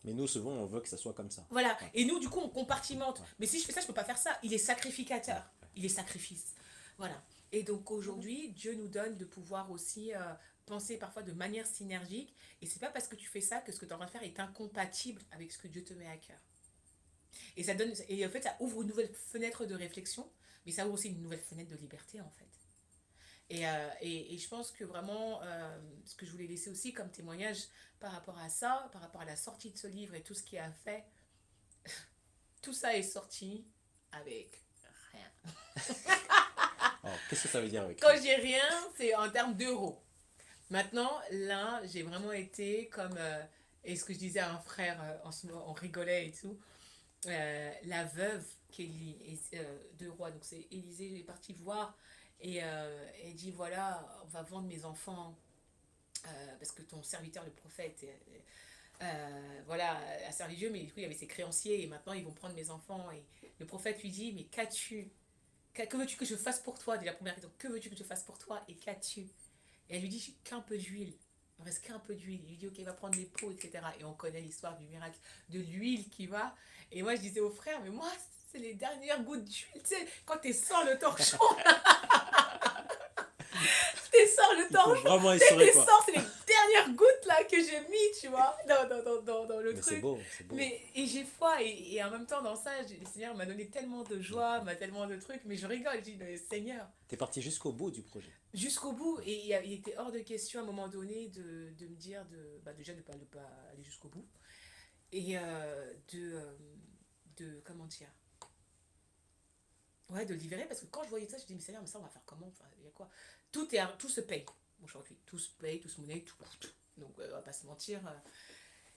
Mais nous, souvent, on veut que ça soit comme ça. voilà. Ouais, Et nous, du coup, on compartimente. ouais, Mais si je fais ça, je ne peux pas faire ça. Il est ouais, sacrificateur. ouais. Il est sacrifice. Voilà. Et donc aujourd'hui, Dieu nous donne de pouvoir aussi penser parfois de manière synergique. Et c'est pas parce que tu fais ça que ce que tu es en train de faire est incompatible avec ce que Dieu te met à cœur. Et ça donne, et en fait, ça ouvre une nouvelle fenêtre de réflexion, mais ça ouvre aussi une nouvelle fenêtre de liberté, en fait. Et je pense que vraiment, ce que je voulais laisser aussi comme témoignage par rapport à ça, par rapport à la sortie de ce livre et tout ce qui a fait, tout ça est sorti avec rien. Oh, qu'est-ce que ça veut dire avec Quand rien? j'ai rien, c'est en termes d'euros. Maintenant, là, j'ai vraiment été comme, et ce que je disais à un frère en ce moment, on rigolait et tout, la veuve de roi, donc c'est Élisée, est partie voir et elle dit voilà, on va vendre mes enfants parce que ton serviteur, le prophète, voilà, a servi Dieu, mais du coup, il y avait ses créanciers et maintenant ils vont prendre mes enfants. Et le prophète lui dit mais qu'as-tu? Que veux-tu que je fasse pour toi? Dès la première question, que veux-tu que je fasse pour toi et qu'as-tu? Et elle lui dit j'ai qu'un peu d'huile. Il ne reste qu'un peu d'huile. Il lui dit ok, il va prendre les pots, etc. Et on connaît l'histoire du miracle de l'huile qui va. Et moi, je disais au frère, mais moi, c'est les dernières gouttes d'huile. Tu sais, quand tu sors le torchon, tu sors le Il faut torchon, vraiment tu essorer, quoi. sors, c'est les dernières gouttes là que j'ai mis, tu vois, dans le Mais c'est truc. beau, c'est beau. Mais, et j'ai foi, et en même temps, dans ça, le Seigneur m'a donné tellement de joie, m'a tellement de trucs, mais je rigole, je dis, mais Seigneur, T'es parti jusqu'au bout du projet. jusqu'au bout. Et il était hors de question à un moment donné de me dire, bah, déjà de pas aller jusqu'au bout, et comment dire, ouais, de le libérer, parce que quand je voyais ça, je dis, mais Seigneur, mais ça, on va faire comment? Enfin, il y a quoi? Tout se paye aujourd'hui. Tout se paye, tout se monnaie, tout. Donc, on va pas se mentir.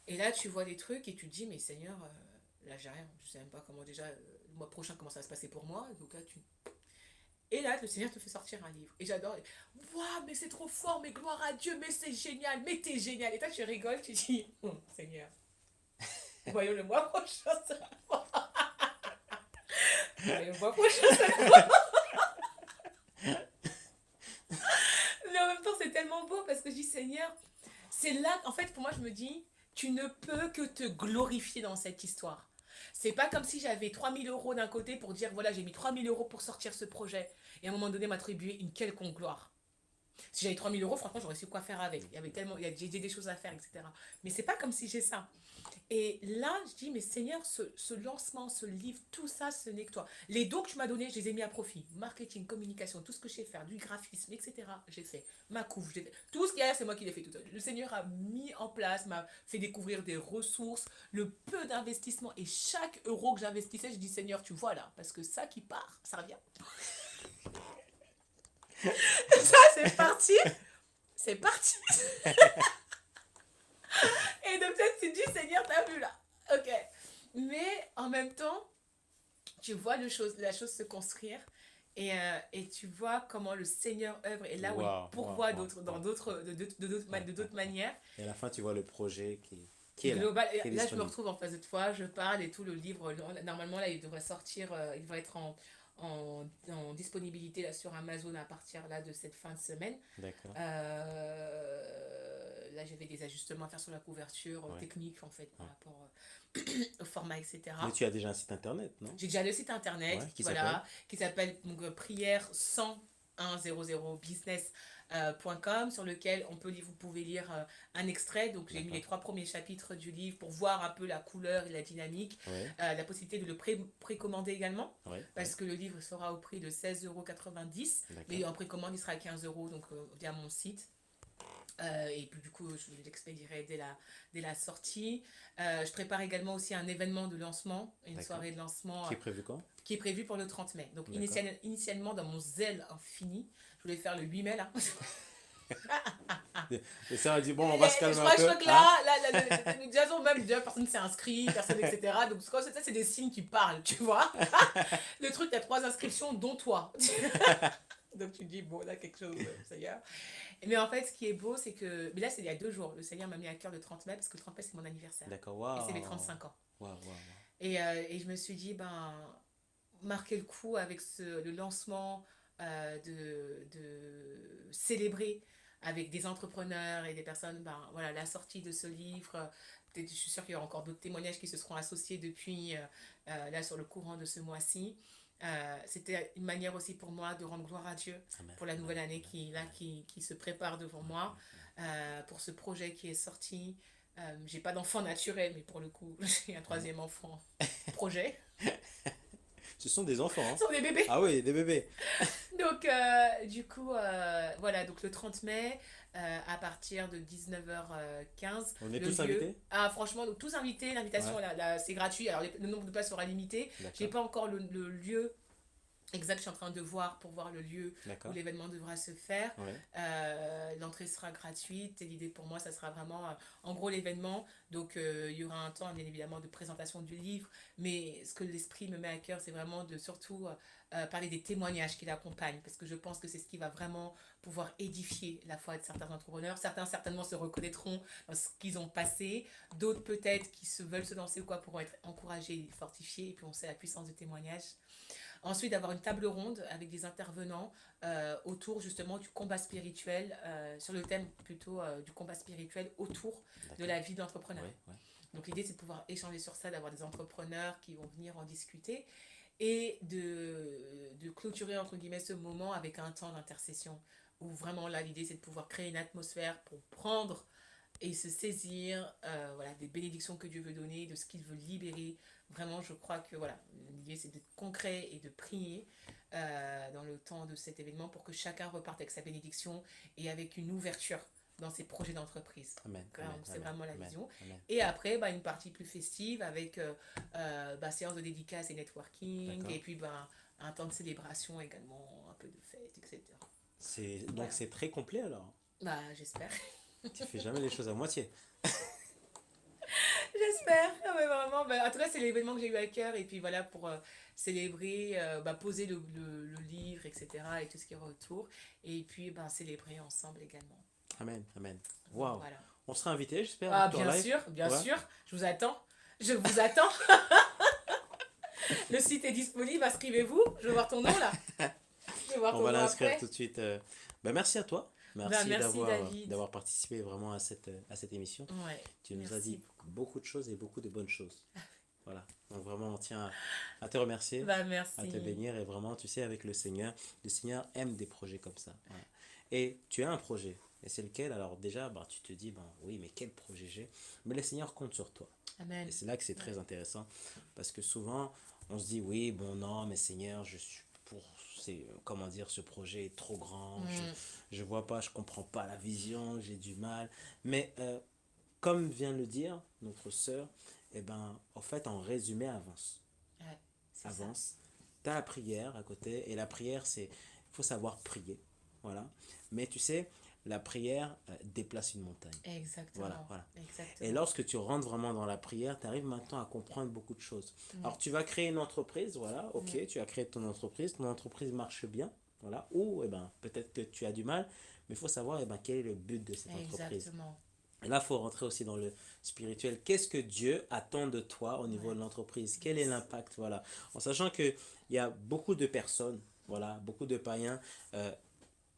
Et là, tu vois des trucs et tu te dis, mais Seigneur, là, j'ai rien. Je sais même pas comment déjà, le mois prochain, comment ça va se passer pour moi. Donc là, tu. Et là, le Seigneur te fait sortir un livre. Et j'adore. Waouh, mais c'est trop fort, mais gloire à Dieu, mais c'est génial, mais t'es génial. Et toi, tu rigoles, tu dis, Seigneur, voyons le mois prochain, ça va. Voyons le mois prochain, ça va. Mais en même temps, c'est tellement beau parce que je dis, Seigneur, c'est là, en fait, pour moi, je me dis, tu ne peux que te glorifier dans cette histoire. C'est pas comme si j'avais 3000 € d'un côté pour dire, voilà, j'ai mis 3000 € pour sortir ce projet. Et à un moment donné, m'attribuer une quelconque gloire. Si j'avais 3000 €, franchement, j'aurais su quoi faire avec. Il y avait tellement, j'ai des choses à faire, etc. Mais c'est pas comme si j'ai ça. Et là, je dis, mais Seigneur, ce lancement, ce livre, tout ça, ce n'est que toi. Les dons que tu m'as donnés, je les ai mis à profit. Marketing, communication, tout ce que je sais faire, du graphisme, etc. J'ai fait. Ma couve, j'ai fait. Tout ce qu'il y a, c'est moi qui l'ai fait tout seul. Le Seigneur a mis en place, m'a fait découvrir des ressources, le peu d'investissement. Et chaque euro que j'investissais, je dis, Seigneur, tu vois là, parce que ça qui part, ça revient. Ça, c'est parti. C'est parti. Et donc, peut-être, tu te dis, Seigneur, t'as vu là. Ok. Mais en même temps, tu vois la chose se construire et tu vois comment le Seigneur œuvre et là où il Waouh, waouh, pourvoit waouh, dans waouh. de d'autres manières. Et à la fin, tu vois le projet qui est là, Global, qui est là je me disponible. retrouve en face de toi, je parle et tout le livre, normalement là il devrait sortir, il devrait être en disponibilité là, sur Amazon à partir là, de cette fin de semaine. D'accord. Là j'avais des ajustements à faire sur la couverture Ouais. technique en fait par Ouais. rapport au format, Mais etc. tu as déjà un site internet, non? J'ai déjà le site internet Ouais, qui s'appelle? qui s'appelle donc, prière 100 business.com sur lequel vous pouvez lire un extrait. Donc j'ai mis D'accord. les 3 premiers chapitres du livre pour voir un peu la couleur et la dynamique. Ouais, La possibilité de le précommander également ouais, parce ouais. que le livre sera au prix de 16,90 €. Mais D'accord. en précommande, il sera à 15 € donc via mon site. Et puis du coup, je l'expédierai dès la sortie. Je prépare également aussi un événement de lancement, une D'accord. soirée de lancement Qui est prévu quand? qui est prévu pour le 30 mai. Donc D'accord. initialement, dans mon zèle infini, je voulais faire le 8 mai là. Et ça a dit, bon, on va se Je calmer un crois peu. que Hein? déjà, personne s'est inscrit, personne, etc. Donc ça, c'est des signes qui parlent, tu vois. Le truc, il y a 3 inscriptions, dont toi. Donc tu dis, bon, là, quelque chose, Seigneur. Mais en fait, ce qui est beau, c'est que. Mais là, c'est il y a 2 jours. Le Seigneur m'a mis à cœur le 30 mai, parce que le 30 mai, c'est mon anniversaire. D'accord, Et c'est mes waouh. 35 ans. Waouh, waouh, waouh. Et je me suis dit, ben, marquer le coup avec le lancement, de célébrer avec des entrepreneurs et des personnes, ben, voilà, la sortie de ce livre. Peut-être, je suis sûre qu'il y aura encore d'autres témoignages qui se seront associés depuis, là, sur le courant de ce mois-ci. C'était une manière aussi pour moi de rendre gloire à Dieu Amen, pour la amen, nouvelle année amen, là, amen, qui se prépare devant amen, moi, amen. pour ce projet qui est sorti. J'ai pas d'enfant naturel, mais pour le coup, j'ai un troisième enfant projet. Ce sont des enfants, hein. Ce sont des bébés. Ah oui, des bébés. Donc, du coup, voilà, donc le 30 mai, à partir de 19h15, On est le tous lieu. invités? Ah, franchement, donc tous invités, l'invitation, Ouais, c'est gratuit. Alors, le nombre de places sera limité. J'ai d'accord, pas encore le lieu exact, je suis en train de voir pour voir le lieu où d'accord. l'événement devra se faire. Ouais, L'entrée sera gratuite et l'idée pour moi, ça sera vraiment, en gros, l'événement. Donc, il y aura un temps, bien évidemment, de présentation du livre. Mais ce que l'esprit me met à cœur, c'est vraiment de surtout parler des témoignages qui l'accompagnent. Parce que je pense que c'est ce qui va vraiment pouvoir édifier la foi de certains entrepreneurs. Certains, certainement, se reconnaîtront dans ce qu'ils ont passé. D'autres, peut-être, veulent se lancer ou quoi, pourront être encouragés et fortifiés. Et puis, on sait la puissance du témoignage. Ensuite, d'avoir une table ronde avec des intervenants autour justement du combat spirituel, sur le thème plutôt du combat spirituel autour de d'accord. la vie de l'entrepreneur. Ouais, ouais. Donc l'idée, c'est de pouvoir échanger sur ça, d'avoir des entrepreneurs qui vont venir en discuter et de clôturer entre guillemets ce moment avec un temps d'intercession où vraiment là, l'idée, c'est de pouvoir créer une atmosphère pour prendre et se saisir voilà, des bénédictions que Dieu veut donner, de ce qu'il veut libérer. Vraiment, je crois que voilà, l'idée c'est d'être concret et de prier dans le temps de cet événement pour que chacun reparte avec sa bénédiction et avec une ouverture dans ses projets d'entreprise. Amen, Voilà, amen, donc c'est amen, vraiment la amen, vision. amen. Et après, bah, une partie plus festive avec séance de dédicace et networking, D'accord. et puis bah, un temps de célébration également, un peu de fête, etc. Donc Voilà. c'est très complet alors. Bah, j'espère. Tu fais jamais les choses à moitié. J'espère. Ah ouais, vraiment. Bah, en tout cas, c'est l'événement que j'ai eu à cœur. Et puis voilà, pour célébrer, bah, poser le livre, etc. et tout ce qui est autour. Et puis, ben, célébrer ensemble également. Amen, amen. Donc Waouh. voilà. On sera invité, j'espère, Ah, Victor Live. bien Ouais. sûr. Je vous attends. Je vous attends. Le site est disponible. Inscrivez-vous. Je veux voir ton nom là. Je veux voir On ton va nom l'inscrire après. tout de suite. Ben, merci à toi. Ben, Merci merci David. d'avoir participé vraiment à cette émission. Ouais. Tu nous as Merci dit beaucoup. beaucoup de choses et beaucoup de bonnes choses. Voilà. Donc vraiment, on tient à te remercier, Ben, à te merci. bénir. Et vraiment, tu sais, avec le Seigneur aime des projets comme ça. Voilà. Et tu as un projet. Et c'est lequel? Alors déjà, bah, tu te dis, ben, oui, mais quel projet j'ai? Mais le Seigneur compte sur toi. Amen. Et c'est là que c'est très Ouais. intéressant. Parce que souvent, on se dit, oui, bon, non, mais Seigneur, comment dire, ce projet est trop grand. Mm. Je vois pas, je comprends pas la vision, j'ai du mal. Mais comme vient le dire notre sœur, eh ben, en fait, en résumé, avance. Ouais, c'est ça. Avance. Tu as la prière à côté. Et la prière, il faut savoir prier. Voilà. Mais tu sais, la prière déplace une montagne. Voilà, Exactement. voilà. Et Exactement. lorsque tu rentres vraiment dans la prière, tu arrives maintenant à comprendre beaucoup de choses. Mm. Alors, tu vas créer une entreprise, voilà, ok, Mm. tu as créé ton entreprise marche bien, voilà, ou eh ben, peut-être que tu as du mal, mais il faut savoir eh ben, quel est le but de cette entreprise. Exactement. Et là, il faut rentrer aussi dans le spirituel. Qu'est-ce que Dieu attend de toi au niveau Ouais. de l'entreprise? Quel est Yes. l'impact? Voilà. En sachant qu'il y a beaucoup de personnes, voilà, beaucoup de païens,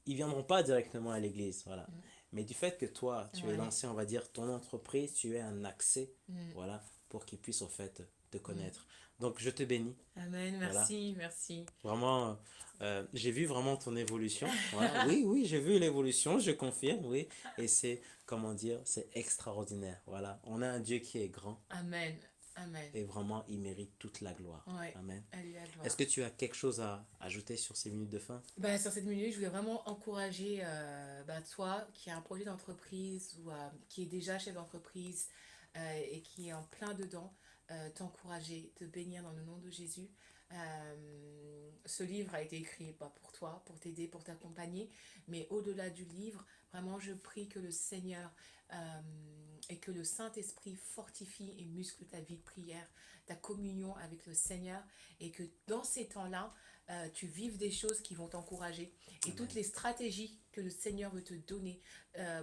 ils viendront pas directement à l'église, voilà. Mm. Mais du fait que toi, tu es Ouais. lancé, on va dire, ton entreprise, tu es un accès, Mm. voilà, pour qu'ils puissent, en fait, te Mm. connaître. Donc, je te bénis, Amen. voilà. Merci. Merci. Vraiment, j'ai vu vraiment ton évolution. Voilà. Oui, oui, j'ai vu l'évolution, je confirme, oui. Et c'est, comment dire, c'est extraordinaire. Voilà. On a un Dieu qui est grand Amen. Amen. et vraiment, il mérite toute la gloire. Ouais. Amen. Alléluia, gloire. Est-ce que tu as quelque chose à ajouter sur ces minutes de fin? Bah, sur cette minute, je voulais vraiment encourager bah, toi qui a un projet d'entreprise ou qui est déjà chef d'entreprise et qui est en plein dedans, t'encourager, te bénir dans le nom de Jésus. Ce livre a été écrit bah, pour toi, pour t'aider, pour t'accompagner, mais au-delà du livre, vraiment je prie que le Seigneur et que le Saint-Esprit fortifie et muscle ta vie de prière, ta communion avec le Seigneur, et que dans ces temps-là, tu vives des choses qui vont t'encourager. Et toutes Amen. les stratégies que le Seigneur veut te donner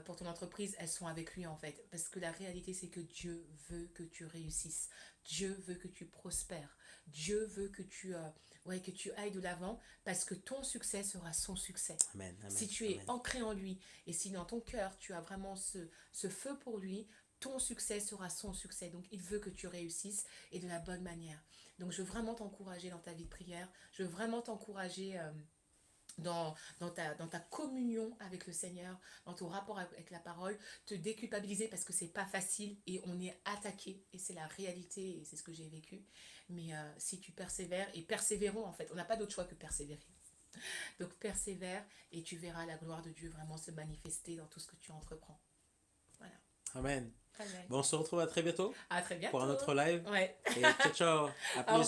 pour ton entreprise, elles sont avec lui en fait. Parce que la réalité, c'est que Dieu veut que tu réussisses. Dieu veut que tu prospères. Dieu veut que tu ailles de l'avant parce que ton succès sera son succès. Amen. Amen. Si tu es Amen. ancré en lui et si dans ton cœur tu as vraiment ce feu pour lui, ton succès sera son succès. Donc il veut que tu réussisses et de la bonne manière. Donc je veux vraiment t'encourager dans ta vie de prière. Je veux vraiment t'encourager dans ta communion avec le Seigneur, dans ton rapport avec la parole, te déculpabiliser parce que c'est pas facile et on est attaqué et c'est la réalité et c'est ce que j'ai vécu. Mais si tu persévères, et persévérons en fait, on n'a pas d'autre choix que persévérer. Donc persévère et tu verras la gloire de Dieu vraiment se manifester dans tout ce que tu entreprends. Voilà. Amen. Amen. Bon, on se retrouve à très bientôt À très pour bientôt. un autre live. Ouais. Et ciao, ciao. À Au plus.